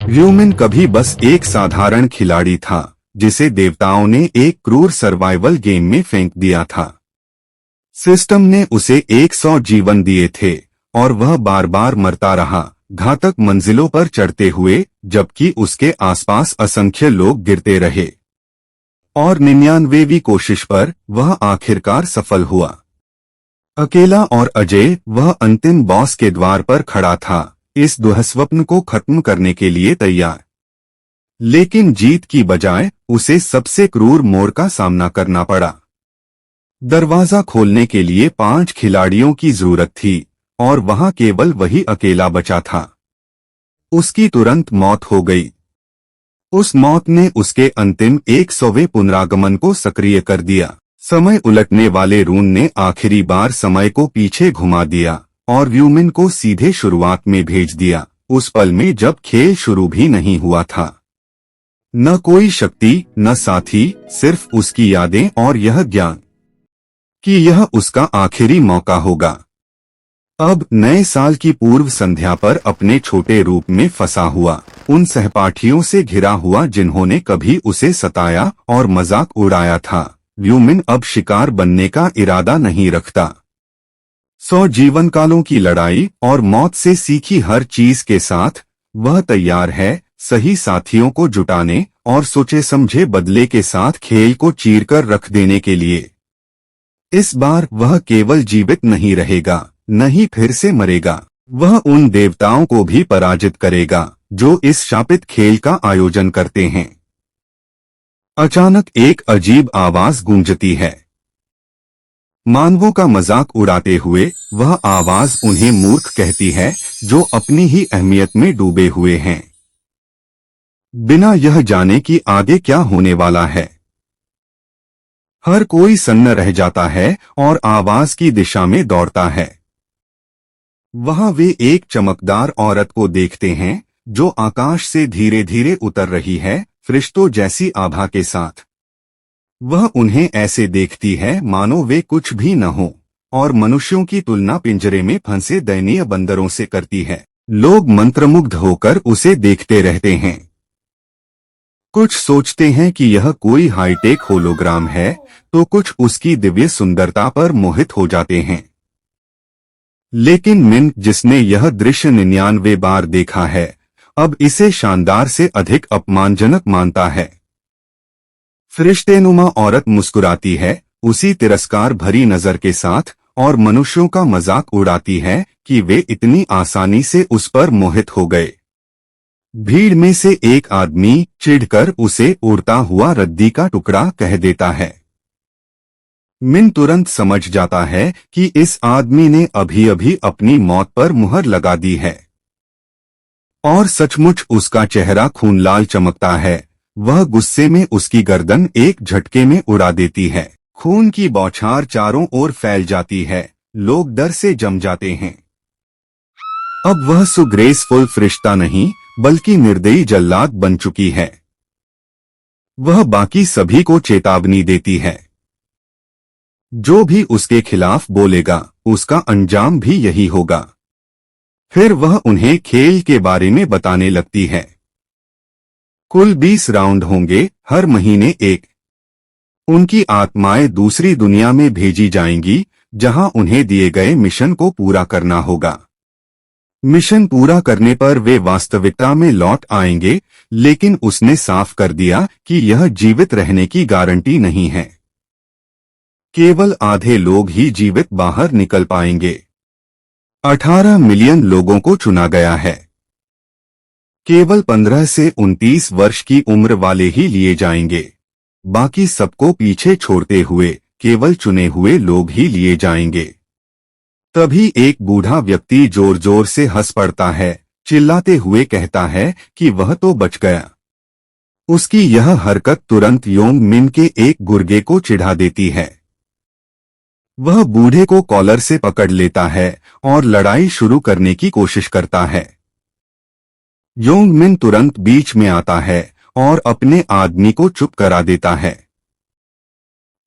Lumen कभी बस एक साधारण खिलाड़ी था जिसे देवताओं ने एक क्रूर सर्वाइवल गेम में फेंक दिया था। सिस्टम ने उसे 100 जीवन दिए थे और वह बार बार मरता रहा, घातक मंजिलों पर चढ़ते हुए, जबकि उसके आसपास असंख्य लोग गिरते रहे। और 99वीं कोशिश पर वह आखिरकार सफल हुआ। अकेला और अजय वह अंतिम बॉस के द्वार पर खड़ा था, इस दुस्वप्न को खत्म करने के लिए तैयार। लेकिन जीत की बजाय उसे सबसे क्रूर मोड़ का सामना करना पड़ा। दरवाजा खोलने के लिए 5 खिलाड़ियों की जरूरत थी और वहां केवल वही अकेला बचा था। उसकी तुरंत मौत हो गई। उस मौत ने उसके अंतिम 100वें पुनरागमन को सक्रिय कर दिया। समय उलटने वाले रून ने आखिरी बार समय को पीछे घुमा दिया और ल्यूमिन को सीधे शुरुआत में भेज दिया, उस पल में जब खेल शुरू भी नहीं हुआ था। न कोई शक्ति, न साथी, सिर्फ उसकी यादें और यह ज्ञान कि यह उसका आखिरी मौका होगा। अब नए साल की पूर्व संध्या पर अपने छोटे रूप में फंसा हुआ, उन सहपाठियों से घिरा हुआ जिन्होंने कभी उसे सताया और मजाक उड़ाया था, ल्यूमिन अब शिकार बनने का इरादा नहीं रखता। 100 जीवन कालों की लड़ाई और मौत से सीखी हर चीज के साथ वह तैयार है सही साथियों को जुटाने और सोचे समझे बदले के साथ खेल को चीरकर रख देने के लिए। इस बार वह केवल जीवित नहीं रहेगा, न ही फिर से मरेगा, वह उन देवताओं को भी पराजित करेगा जो इस शापित खेल का आयोजन करते हैं। अचानक एक अजीब आवाज गूंजती है। मानवों का मजाक उड़ाते हुए वह आवाज उन्हें मूर्ख कहती है जो अपनी ही अहमियत में डूबे हुए हैं, बिना यह जाने कि आगे क्या होने वाला है। हर कोई सन्न रह जाता है और आवाज की दिशा में दौड़ता है। वहां वे एक चमकदार औरत को देखते हैं जो आकाश से धीरे धीरे उतर रही है, फरिश्तों जैसी आभा के साथ। वह उन्हें ऐसे देखती है मानो वे कुछ भी न हो और मनुष्यों की तुलना पिंजरे में फंसे दयनीय बंदरों से करती है। लोग मंत्रमुग्ध होकर उसे देखते रहते हैं। कुछ सोचते हैं कि यह कोई हाईटेक होलोग्राम है, तो कुछ उसकी दिव्य सुंदरता पर मोहित हो जाते हैं। लेकिन मिन, जिसने यह दृश्य 99 बार देखा है, अब इसे शानदार से अधिक अपमानजनक मानता है। फरिश्तेनुमा औरत मुस्कुराती है, उसी तिरस्कार भरी नजर के साथ, और मनुष्यों का मजाक उड़ाती है कि वे इतनी आसानी से उस पर मोहित हो गए। भीड़ में से एक आदमी चिढ़कर उसे उड़ता हुआ रद्दी का टुकड़ा कह देता है। मिन तुरंत समझ जाता है कि इस आदमी ने अभी अभी अपनी मौत पर मुहर लगा दी है। और सचमुच उसका चेहरा खूनलाल चमकता है। वह गुस्से में उसकी गर्दन एक झटके में उड़ा देती है। खून की बौछार चारों ओर फैल जाती है, लोग डर से जम जाते हैं। अब वह सुग्रेसफुल फरिश्ता नहीं बल्कि निर्दयी जल्लाद बन चुकी है। वह बाकी सभी को चेतावनी देती है, जो भी उसके खिलाफ बोलेगा उसका अंजाम भी यही होगा। फिर वह उन्हें खेल के बारे में बताने लगती है। कुल 20 राउंड होंगे, हर महीने एक। उनकी आत्माएं दूसरी दुनिया में भेजी जाएंगी जहां उन्हें दिए गए मिशन को पूरा करना होगा। मिशन पूरा करने पर वे वास्तविकता में लौट आएंगे, लेकिन उसने साफ कर दिया कि यह जीवित रहने की गारंटी नहीं है। केवल आधे लोग ही जीवित बाहर निकल पाएंगे। 18 मिलियन लोगों को चुना गया है। केवल 15 से 29 वर्ष की उम्र वाले ही लिए जाएंगे। बाकी सबको पीछे छोड़ते हुए केवल चुने हुए लोग ही लिए जाएंगे। तभी एक बूढ़ा व्यक्ति जोर जोर से हंस पड़ता है, चिल्लाते हुए कहता है कि वह तो बच गया। उसकी यह हरकत तुरंत योंग मिन के एक गुर्गे को चिढ़ा देती है। वह बूढ़े को कॉलर से पकड़ लेता है और लड़ाई शुरू करने की कोशिश करता है। योंग मिन तुरंत बीच में आता है और अपने आदमी को चुप करा देता है।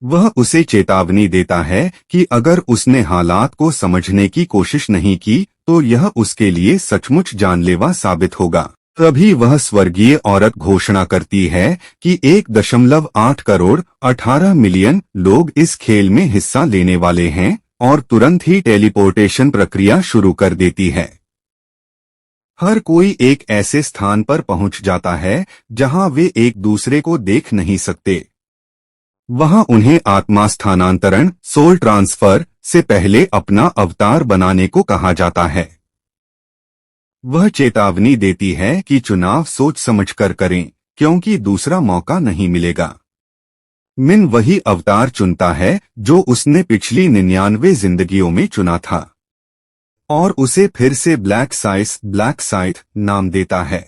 वह उसे चेतावनी देता है कि अगर उसने हालात को समझने की कोशिश नहीं की तो यह उसके लिए सचमुच जानलेवा साबित होगा। तभी वह स्वर्गीय औरत घोषणा करती है कि 1.8 करोड़ 18 मिलियन लोग इस खेल में हिस्सा लेने वाले हैं और तुरंत ही टेलीपोर्टेशन प्रक्रिया शुरू कर देती है। हर कोई एक ऐसे स्थान पर पहुंच जाता है जहां वे एक दूसरे को देख नहीं सकते। वहां उन्हें आत्मा स्थानांतरण सोल ट्रांसफर से पहले अपना अवतार बनाने को कहा जाता है। वह चेतावनी देती है कि चुनाव सोच समझकर करें, क्योंकि दूसरा मौका नहीं मिलेगा। मिन वही अवतार चुनता है जो उसने पिछली 99 जिंदगियों में चुना था और उसे फिर से ब्लैक साइथ नाम देता है।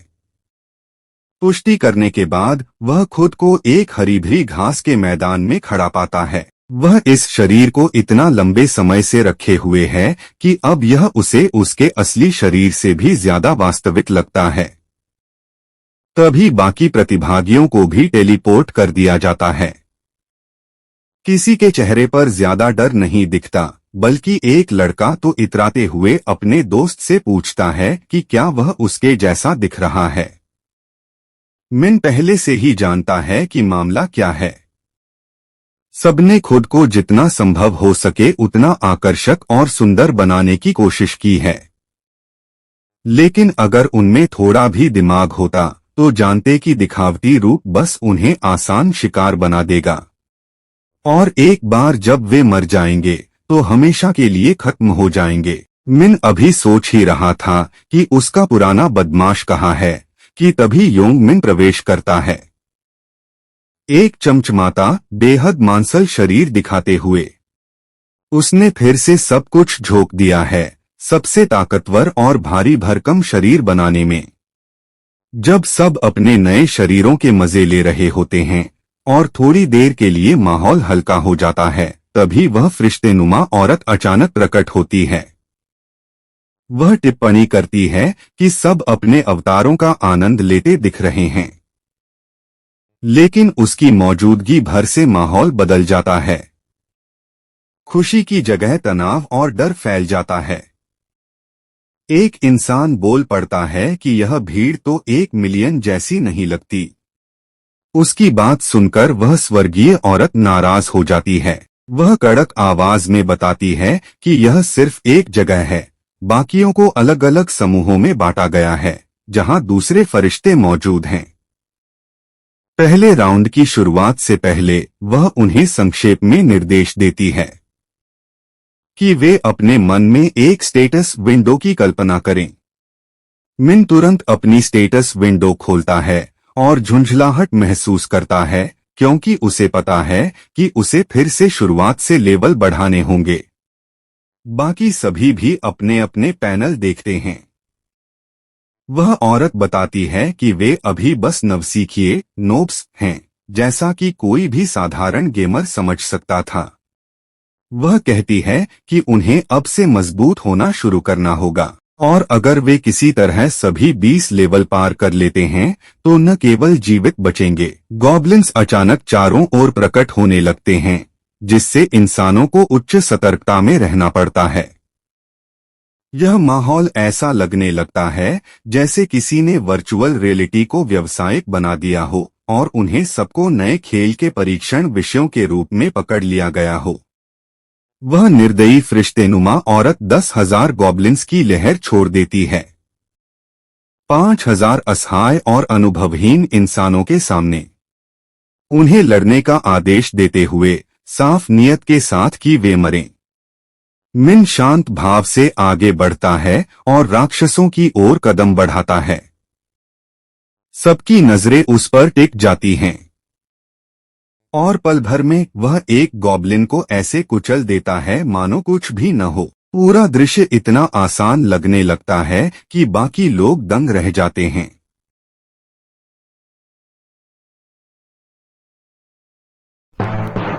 पुष्टि करने के बाद वह खुद को एक हरी भरी घास के मैदान में खड़ा पाता है। वह इस शरीर को इतना लंबे समय से रखे हुए है कि अब यह उसे उसके असली शरीर से भी ज्यादा वास्तविक लगता है। तभी बाकी प्रतिभागियों को भी टेलीपोर्ट कर दिया जाता है। किसी के चेहरे पर ज्यादा डर नहीं दिखता, बल्कि एक लड़का तो इतराते हुए अपने दोस्त से पूछता है कि क्या वह उसके जैसा दिख रहा है। मिन पहले से ही जानता है कि मामला क्या है। सबने खुद को जितना संभव हो सके उतना आकर्षक और सुंदर बनाने की कोशिश की है, लेकिन अगर उनमें थोड़ा भी दिमाग होता तो जानते कि दिखावटी रूप बस उन्हें आसान शिकार बना देगा और एक बार जब वे मर जाएंगे तो हमेशा के लिए खत्म हो जाएंगे। मिन अभी सोच ही रहा था कि उसका पुराना बदमाश कहाँ है कि तभी योंग मिन प्रवेश करता है, एक चमचमाता बेहद मांसल शरीर दिखाते हुए। उसने फिर से सब कुछ झोंक दिया है, सबसे ताकतवर और भारी भरकम शरीर बनाने में। जब सब अपने नए शरीरों के मजे ले रहे होते हैं और थोड़ी देर के लिए माहौल हल्का हो जाता है, तभी वह फरिश्तेनुमा औरत अचानक प्रकट होती है। वह टिप्पणी करती है कि सब अपने अवतारों का आनंद लेते दिख रहे हैं, लेकिन उसकी मौजूदगी भर से माहौल बदल जाता है। खुशी की जगह तनाव और डर फैल जाता है। एक इंसान बोल पड़ता है कि यह भीड़ तो 1 मिलियन जैसी नहीं लगती। उसकी बात सुनकर वह स्वर्गीय औरत नाराज हो जाती है। वह कड़क आवाज में बताती है कि यह सिर्फ एक जगह है, बाकियों को अलग अलग समूहों में बांटा गया है जहां दूसरे फरिश्ते मौजूद हैं। पहले राउंड की शुरुआत से पहले वह उन्हें संक्षेप में निर्देश देती है कि वे अपने मन में एक स्टेटस विंडो की कल्पना करें। मिन तुरंत अपनी स्टेटस विंडो खोलता है और झुंझलाहट महसूस करता है, क्योंकि उसे पता है कि उसे फिर से शुरुआत से लेवल बढ़ाने होंगे। बाकी सभी भी अपने अपने पैनल देखते हैं। वह औरत बताती है कि वे अभी बस नवसीखिए नोब्स हैं, जैसा कि कोई भी साधारण गेमर समझ सकता था। वह कहती है कि उन्हें अब से मजबूत होना शुरू करना होगा और अगर वे किसी तरह सभी 20 लेवल पार कर लेते हैं तो न केवल जीवित बचेंगे। गॉब्लिन्स अचानक चारों ओर प्रकट होने लगते हैं, जिससे इंसानों को उच्च सतर्कता में रहना पड़ता है। यह माहौल ऐसा लगने लगता है जैसे किसी ने वर्चुअल रियलिटी को व्यावसायिक बना दिया हो और उन्हें सबको नए खेल के परीक्षण विषयों के रूप में पकड़ लिया गया हो। वह निर्दयी फरिश्तेनुमा औरत 10,000 गॉब्लिन्स की लहर छोड़ देती है, 5,000 असहाय और अनुभवहीन इंसानों के सामने, उन्हें लड़ने का आदेश देते हुए साफ नियत के साथ कि वे मरें। मिन शांत भाव से आगे बढ़ता है और राक्षसों की ओर कदम बढ़ाता है। सबकी नजरें उस पर टिक जाती हैं और पल भर में वह एक गॉब्लिन को ऐसे कुचल देता है मानो कुछ भी न हो। पूरा दृश्य इतना आसान लगने लगता है कि बाकी लोग दंग रह जाते हैं।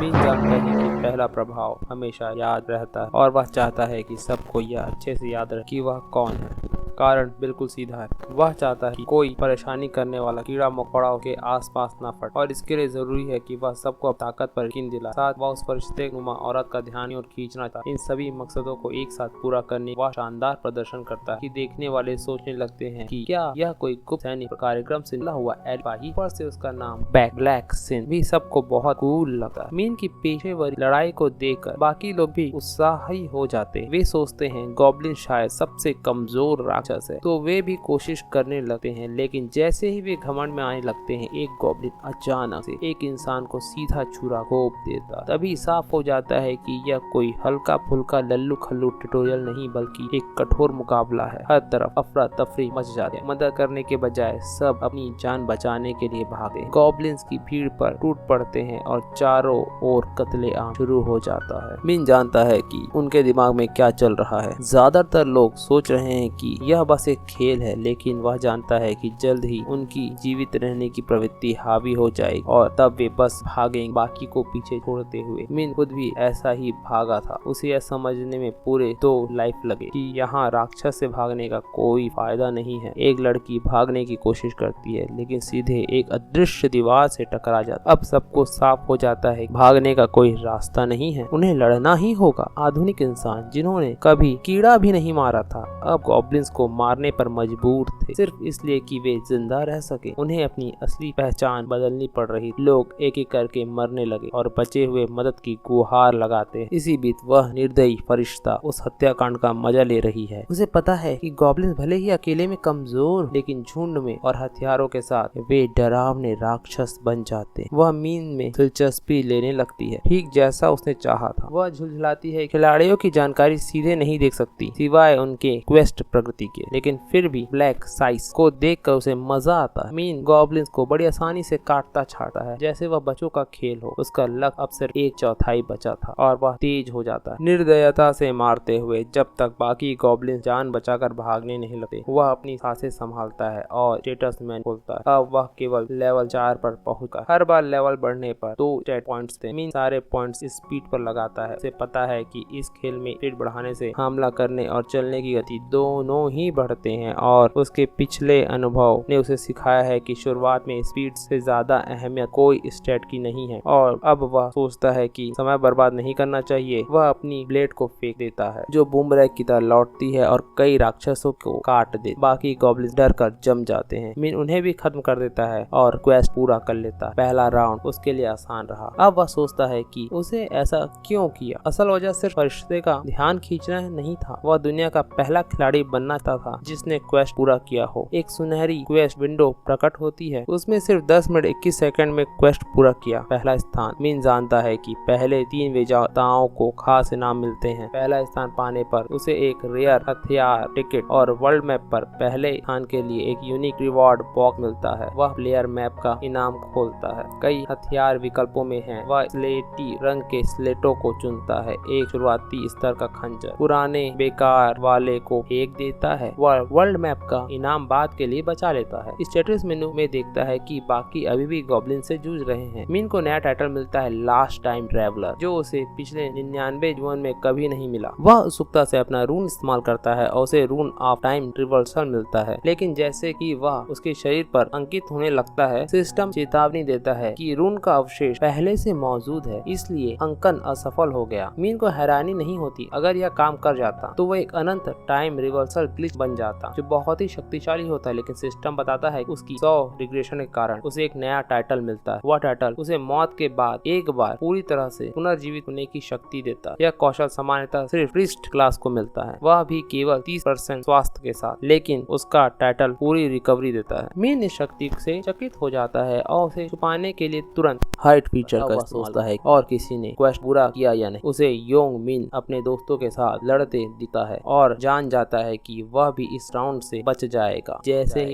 मिन जानता है कि पहला प्रभाव हमेशा याद रहता है और वह चाहता है कि सबको यह अच्छे से याद रहे कि वह कौन है। कारण बिल्कुल सीधा है। वह चाहता है कि कोई परेशानी करने वाला कीड़ा मकोड़ा के आसपास न फटे और इसके लिए जरूरी है कि वह सबको ताकत पर यकीन दिलाए। साथ वह उस फरिश्तेनुमा औरत का ध्यान और खींचना चाहता है। इन सभी मकसदों को एक साथ पूरा करने वह शानदार प्रदर्शन करता है कि देखने वाले सोचने लगते हैं कि क्या यह कोई गुप्त सैनिक कार्यक्रम से मिला हुआ एलिबाही। ऊपर से उसका नाम ब्लैक सिन भी सबको बहुत कूल लगता है। मीन की पेशेवरी लड़ाई को देखकर बाकी लोग भी उत्साही हो जाते हैं। वे सोचते हैं गॉब्लिन शायद सबसे कमजोर राक्षस है तो वे भी कोशिश करने लगते हैं, लेकिन जैसे ही वे घमंड में आने लगते हैं एक गॉब्लिन अचानक से एक इंसान को सीधा छुरा घोंप देता। तभी साफ हो जाता है कि यह कोई हल्का फुल्का लल्लू खल्लू ट्यूटोरियल नहीं बल्कि एक कठोर मुकाबला है। हर तरफ अफरा तफरी मच जाती है। मदद करने के बजाय सब अपनी जान बचाने के लिए भागते हैं। गॉब्लिन्स की भीड़ पर टूट पड़ते हैं और चारों ओर कत्लेआम शुरू हो जाता है। मिन जानता है कि उनके दिमाग में क्या चल रहा है। ज्यादातर लोग सोच रहे हैं कि यह बस एक खेल है, लेकिन वह जानता है कि जल्द ही उनकी जीवित रहने की प्रवृत्ति हावी हो जाएगी और तब वे बस भागेंगे बाकी को पीछे छोड़ते हुए। मिन खुद भी ऐसा ही भागा था। उसे यह समझने में पूरे 2 लाइफ लगे कि यहाँ राक्षस से भागने का कोई फायदा नहीं है। एक लड़की भागने की कोशिश करती है लेकिन सीधे एक अदृश्य दीवार से टकरा जाती। अब सबको साफ हो जाता है भागने का कोई रास्ता नहीं है, उन्हें लड़ना ही होगा। आधुनिक इंसान जिन्होंने कभी कीड़ा भी नहीं मारा था अब गॉब्लिन्स को मारने पर मजबूर थे, सिर्फ इसलिए कि वे जिंदा रह सके। उन्हें अपनी असली पहचान बदलनी पड़ रही। लोग एक एक करके मरने लगे और बचे हुए मदद की गुहार लगाते। इसी बीच वह निर्दयी फरिश्ता उस हत्याकांड का मजा ले रही है। उसे पता है कि गॉब्लिन्स भले ही अकेले में कमजोर लेकिन झुंड में और हथियारों के साथ वे डरावने राक्षस बन जाते। वह मीन में दिलचस्पी लेने लगती है, ठीक जैसा उसने चाहा था। वह झुलझुलाती है खिलाड़ियों की जानकारी सीधे नहीं देख सकती सिवाय उनके क्वेस्ट प्रगति के, लेकिन फिर भी ब्लैक साइज को देखकर उसे मजा आता है। मीन गॉब्लिन्स को बड़ी आसानी से काटता छाटता है जैसे वह बच्चों का खेल हो। उसका लक अब सिर्फ 1/4 बचा था और वह तेज हो जाता है निर्दयता से मारते हुए जब तक बाकी गॉब्लिन्स जान बचाकर भागने नहीं लगते। वह अपनी सांसें संभालता है और स्टेटस मेनू खोलता है। अब वह केवल लेवल 4 पर पहुंचकर हर बार लेवल बढ़ने पर 2 स्टेट पॉइंट्स थे। मीन सारे पॉइंट्स स्पीड पर लगाता है। उसे पता है कि इस खेल में स्पीड बढ़ाने से हमला करने और चलने की गति दोनों ही बढ़ते हैं और उसके पिछले अनुभव ने उसे सिखाया है कि शुरुआत में स्पीड से ज्यादा अहमियत कोई स्टेट की नहीं है। और अब वह सोचता है कि समय बर्बाद नहीं करना चाहिए। वह अपनी ब्लेड को फेंक देता है जो बूमरैंग की तरह लौटती है और कई राक्षसों को काट दे। बाकी गॉब्लिन्स डर कर जम जाते हैं। मीन उन्हें भी खत्म कर देता है और क्वेस्ट पूरा कर लेता है। पहला राउंड उसके लिए आसान रहा। अब वह सोचता है कि उसे ऐसा क्यों किया। असल वजह सिर्फ फरिश्ते का ध्यान खींचना नहीं था, वह दुनिया का पहला खिलाड़ी बनना चाहता था जिसने क्वेस्ट पूरा किया हो। एक सुनहरी क्वेस्ट विंडो प्रकट होती है, उसमें सिर्फ 10 मिनट 21 सेकंड में क्वेस्ट पूरा किया। पहला स्थान। मीन जानता है कि पहले 3 विजेताओं को खास इनाम मिलते हैं। पहला स्थान पाने पर उसे एक रेयर हथियार टिकट और वर्ल्ड मैप पर पहले स्थान के लिए एक यूनिक रिवॉर्ड बॉक्स मिलता है। वह प्लेयर मैप का इनाम खोलता है। कई हथियार विकल्पों में हैं। वह स्लेटी रंग के स्लेटों को चुनता है। एक शुरुआती स्तर का खंजर पुराने बेकार वाले को फेंक देता है। वह वर्ल्ड मैप का इनाम बाद के लिए बचा लेता है। स्टेटस मेनू में देखता है कि बाकी अभी भी गॉब्लिन से जूझ रहे हैं। मीन को नया टाइटल मिलता है लास्ट टाइम ट्रैवलर, जो उसे पिछले 99 जीवन में कभी नहीं मिला। वह उत्सुकता से अपना रून इस्तेमाल करता है और उसे रून ऑफ टाइम रिवर्सल मिलता है, लेकिन जैसे कि वह उसके शरीर पर अंकित होने लगता है सिस्टम चेतावनी देता है कि रून का अवशेष पहले से मौजूद है, इसलिए अंकन असफल हो गया। मीन को हैरानी नहीं होती। अगर यह काम कर जाता तो वह एक अनंत टाइम रिवर्सल ग्लिच बन जाता जो बहुत ही शक्तिशाली होता है, लेकिन सिस्टम बताता है उसकी 100 रिग्रेशन के कारण उसे एक नया टाइटल मिलता है। वह टाइटल उसे मौत के बाद एक बार पूरी तरह से पुनर्जीवित होने की शक्ति देता है। यह कौशल सामान्यतः सिर्फ प्रीस्ट क्लास को मिलता है, वह भी केवल 30% स्वास्थ्य के साथ, लेकिन उसका टाइटल पूरी रिकवरी देता है। मीन इस शक्ति से चकित हो जाता है और उसे छुपाने के लिए तुरंत हाइट फीचर का सोचता है और किसी ने क्वेस्ट पूरा किया या नहीं। उसे योंग मिन अपने दोस्तों के साथ लड़ते दिखता है और जान जाता है कि वह भी इस राउंड से बच जाएगा। जैसे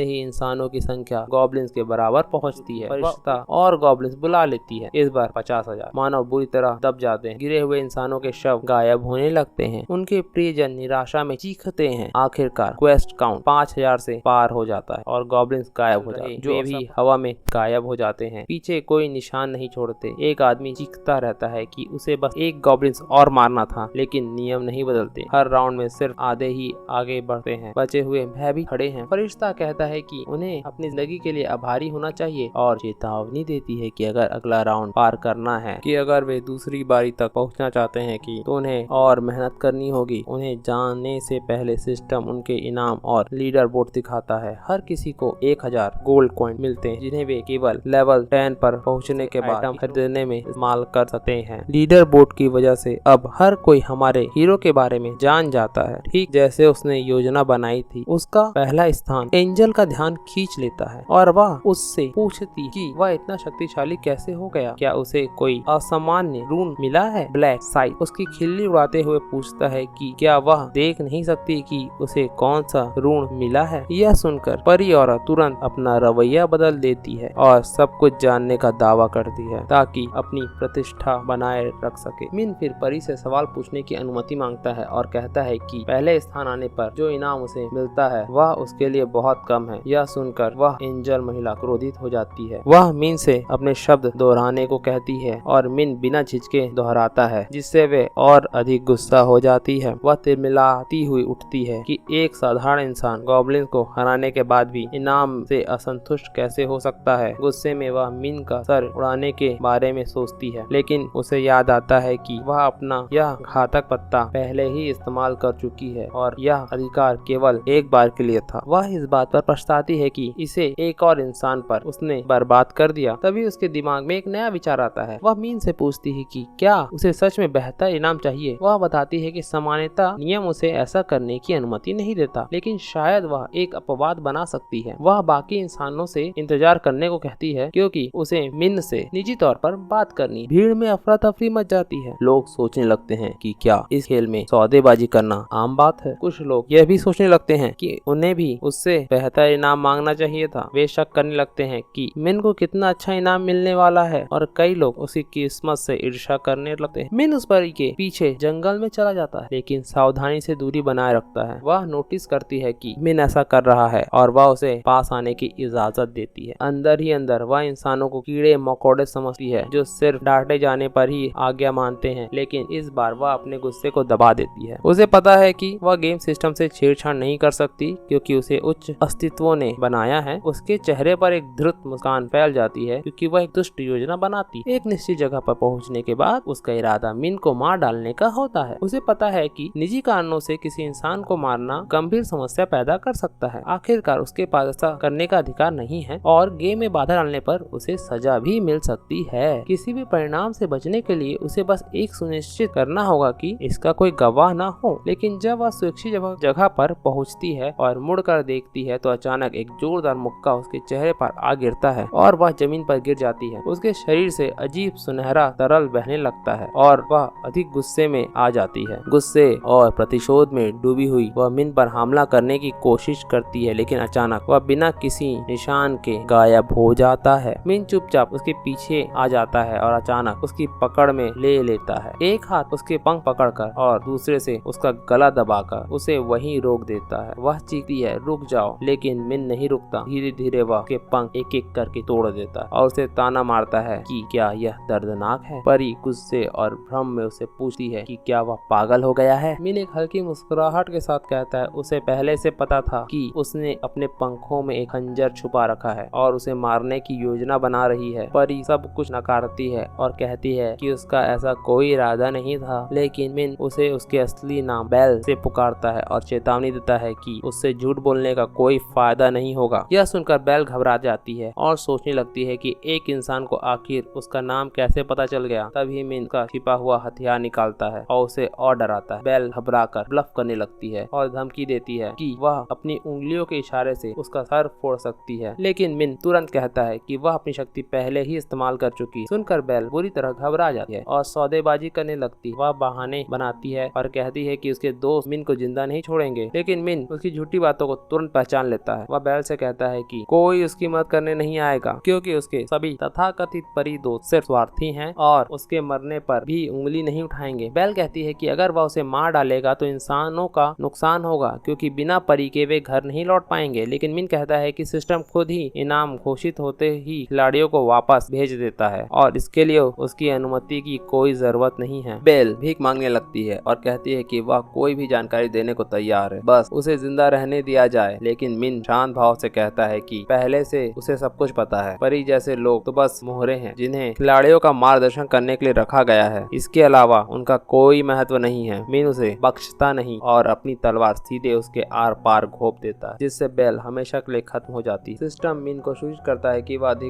ही इंसानों की संख्या गॉब्लिन्स के बराबर पहुंचती है, फरिश्ता और गॉब्लिन्स बुला लेती है। इस बार 50,000 मानव बुरी तरह दब जाते हैं। गिरे हुए इंसानों के शव गायब होने लगते हैं। उनके प्रियजन निराशा में चीखते हैं। आखिरकार क्वेस्ट काउंट 5000 से पार हो जाता है और गॉब्लिन्स गायब हो जाते हैं, जो भी हवा में गायब हो जाते हैं। पीछे कोई निशान नहीं छोड़ते। एक आदमी चीखता रहता है कि उसे बस एक गॉब्लिन्स और मारना था, लेकिन नियम नहीं बदलते। हर राउंड में सिर्फ आधे ही आगे बढ़ते हैं। बचे हुए भयभीत खड़े हैं। फरिश्ता कहता है कि उन्हें अपनी जिंदगी के लिए आभारी होना चाहिए और चेतावनी देती है कि अगर अगला राउंड पार करना है, कि अगर वे दूसरी बारी तक पहुंचना चाहते हैं कि तो उन्हें और मेहनत करनी होगी। उन्हें जाने से पहले सिस्टम उनके इनाम और लीडर बोर्ड दिखाता है। हर किसी को 1000 गोल्ड कॉइन मिलते हैं, जिन्हें वे केवल लेवल 10 पर पहुंचने के बाद आइटम खरीदने में इस्तेमाल कर सकते हैं। लीडर बोर्ड की वजह से अब हर कोई हमारे हीरो के बारे में जान जाता है, ठीक जैसे उसने योजना बनाई थी। उसका पहला स्थान एंजल का ध्यान खींच लेता है और वह उससे पूछती कि वह इतना शक्तिशाली कैसे हो गया, क्या उसे कोई असामान्य रून मिला है। ब्लैक साइड उसकी खिल्ली उड़ाते हुए पूछता है कि क्या वह देख नहीं सकती कि उसे कौन सा रून मिला है। यह सुनकर परी औरत तुरंत अपना रवैया बदल देती है और सब कुछ जानने का दावा करती है ताकि अपनी प्रतिष्ठा बनाए रख सके। मिन फिर परी से सवाल पूछने की अनुमति मांगता है और कहता है कि पहले स्थान आने पर जो इनाम उसे मिलता है वह उसके लिए बहुत कम है। यह सुनकर वह एंजल महिला क्रोधित हो जाती है। वह मिन से अपने शब्द दोहराने को कहती है और मिन बिना झिझके दोहराता है, जिससे वे और अधिक गुस्सा हो जाती है। वह तिलमिलाती हुई उठती है कि एक साधारण इंसान गॉब्लिन को हराने के बाद भी इनाम से असंतुष्ट कैसे हो सकता है। गुस्से में वह मिन का सर उड़ाने के बारे में सोचती है, लेकिन उसे याद आता है कि वह अपना यह घातक पत्ता पहले ही इस्तेमाल कर चुकी है और यह अधिकार केवल एक बार के लिए था। वह इस बात पर पछताती है कि इसे एक और इंसान पर उसने बर्बाद कर दिया। तभी उसके दिमाग में एक नया विचार आता है। वह मीन से पूछती है कि क्या उसे सच में बेहतर इनाम चाहिए। वह बताती है कि सामान्यतः नियम उसे ऐसा करने की अनुमति नहीं देता, लेकिन शायद वह एक अपवाद बना सकती है। वह बाकी इंसानों से इंतजार करने को कहती है क्योंकि उसे मिन से निजी तौर पर बात करनी। भीड़ में अफरा तफरी मच जाती है। लोग सोचने लगते हैं कि क्या इस खेल में सौदेबाजी करना आम बात है। कुछ लोग यह भी सोचने लगते हैं कि उन्हें भी उससे बेहतर इनाम मांगना चाहिए था। वे शक करने लगते हैं कि मिन को कितना अच्छा इनाम मिलने वाला है और कई लोग उसकी किस्मत से ईर्ष्या करने लगते हैं। मिन उस परी के पीछे जंगल में चला जाता है, लेकिन सावधानी से दूरी बनाए रखता है। वह नोटिस करती है कि मिन ऐसा कर रहा है और वह उसे पास आने की इजाजत देती है। अंदर ही अंदर वह इंसानों को कीड़े मकोड़े समझती है जो सिर्फ डांटे जाने पर ही आज्ञा मानते हैं, लेकिन इस बार वह अपने गुस्से को दबा देती है। उसे पता है कि वह गेम सिस्टम से छेड़छाड़ नहीं कर सकती क्योंकि उसे उच्च अस्तित्वों ने बनाया है। उसके चेहरे पर एक धृत मुस्कान फैल जाती है क्योंकि वह एक दुष्ट योजना बनाती। एक निश्चित जगह पर पहुंचने के बाद उसका इरादा मिन को मार डालने का होता है। उसे पता है कि निजी कारणों से किसी इंसान को मारना गंभीर समस्या पैदा कर सकता है। आखिरकार उसके पास ऐसा करने का अधिकार नहीं है और गेम में बाधा डालने पर उसे सजा भी मिल सकती है। किसी भी परिणाम से बचने के लिए उसे बस एक सुनिश्चित करना होगा कि इसका कोई गवाह न हो। लेकिन जब वह सुरक्षित जगह पर पहुंचती है और मुड़कर देखती है तो अचानक एक जोरदार मुक्का उसके चेहरे पर आ गिरता है और वह जमीन पर गिर जाती है। उसके शरीर से अजीब सुनहरा तरल बहने लगता है और वह अधिक गुस्से में आ जाती है। गुस्से और प्रतिशोध में डूबी हुई वह मिन पर हमला करने की कोशिश करती है, लेकिन अचानक वह बिना किसी निशान के गायब हो जाता है। मिन चुपचाप उसके पीछे आ जाता है और अचानक उसकी पकड़ में ले लेता है। एक हाथ उसके पंख पकड़कर और दूसरे से उसका गला दबाकर उसे वहीं रोक देता है। वह चीखती है, रुक जाओ, लेकिन मिन नहीं रुकता। धीरे धीरे वह के पंख एक एक करके तोड़ देता है और उसे ताना मारता है कि क्या यह दर्दनाक है। परी गुस्से और भ्रम में उसे पूछती है कि क्या वह पागल हो गया है। मिन एक हल्की मुस्कुराहट के साथ कहता है उसे पहले से पता था कि उसने अपने पंखों में एक खंजर छुपा रखा है और उसे मारने की योजना बना रही है। परी सब कुछ नकारती है और कहती है कि उसका ऐसा कोई इरादा नहीं था, लेकिन मिन उसे उसके असली नाम बेल से पुकारता है और चेतावनी देता है कि उससे झूठ बोलने का कोई फायदा नहीं होगा। यह सुनकर बेल घबरा जाती है और सोचने लगती है कि एक इंसान को आखिर उसका नाम कैसे पता चल गया। तभी मिन का छिपा हुआ हथियार निकालता है और उसे और डराता है। बेल घबराकर ब्लफ करने लगती है और धमकी देती है कि वह अपनी उंगलियों के इशारे से उसका सर फोड़ सकती है, लेकिन मिन तुरंत कहता है कि वह अपनी शक्ति पहले ही इस्तेमाल कर चुकी। सुनकर बेल बुरी तरह घबरा जाती है और सौदेबाजी करने लगती। वह बहाने बनाती है और कहती है कि उसके दोस्त मिन को जिंदा नहीं छोड़ेंगे, लेकिन मिन उसकी झूठी बातों को तुरंत पहचान लेता है। वह बेल से कहता है कि कोई उसकी मदद करने नहीं आएगा क्योंकि उसके सभी तथाकथित परी दोस्त सिर्फ स्वार्थी हैं और उसके मरने पर भी उंगली नहीं उठाएंगे। बेल कहती है कि अगर वह उसे मार डालेगा तो इंसानों का नुकसान होगा क्योंकि बिना परी के वे घर नहीं लौट पाएंगे, लेकिन मिन कहता है कि सिस्टम खुद ही इनाम घोषित होते ही खिलाड़ियों को वापस भेज देता है और इसके लिए उसकी अनुमति की कोई जरूरत नहीं है। बेल भीख मांगने लगती है और कहती है कि वह कोई भी जानकारी देने को तैयार है, बस उसे जिंदा रहने दिया जाए। लेकिन मिन शांत भाव से कहता है कि पहले से उसे सब कुछ पता है, परी जैसे लोग तो बस मोहरे हैं जिन्हें खिलाड़ियों का मार्गदर्शन करने के लिए रखा गया है, इसके अलावा उनका कोई महत्व नहीं है। मिन उसे बख्शता नहीं और अपनी तलवार सीधे उसके आर पार घोंप देता है, जिससे बेल हमेशा के लिए खत्म हो जाती है। सिस्टम मिन को सूचित करता है कि वह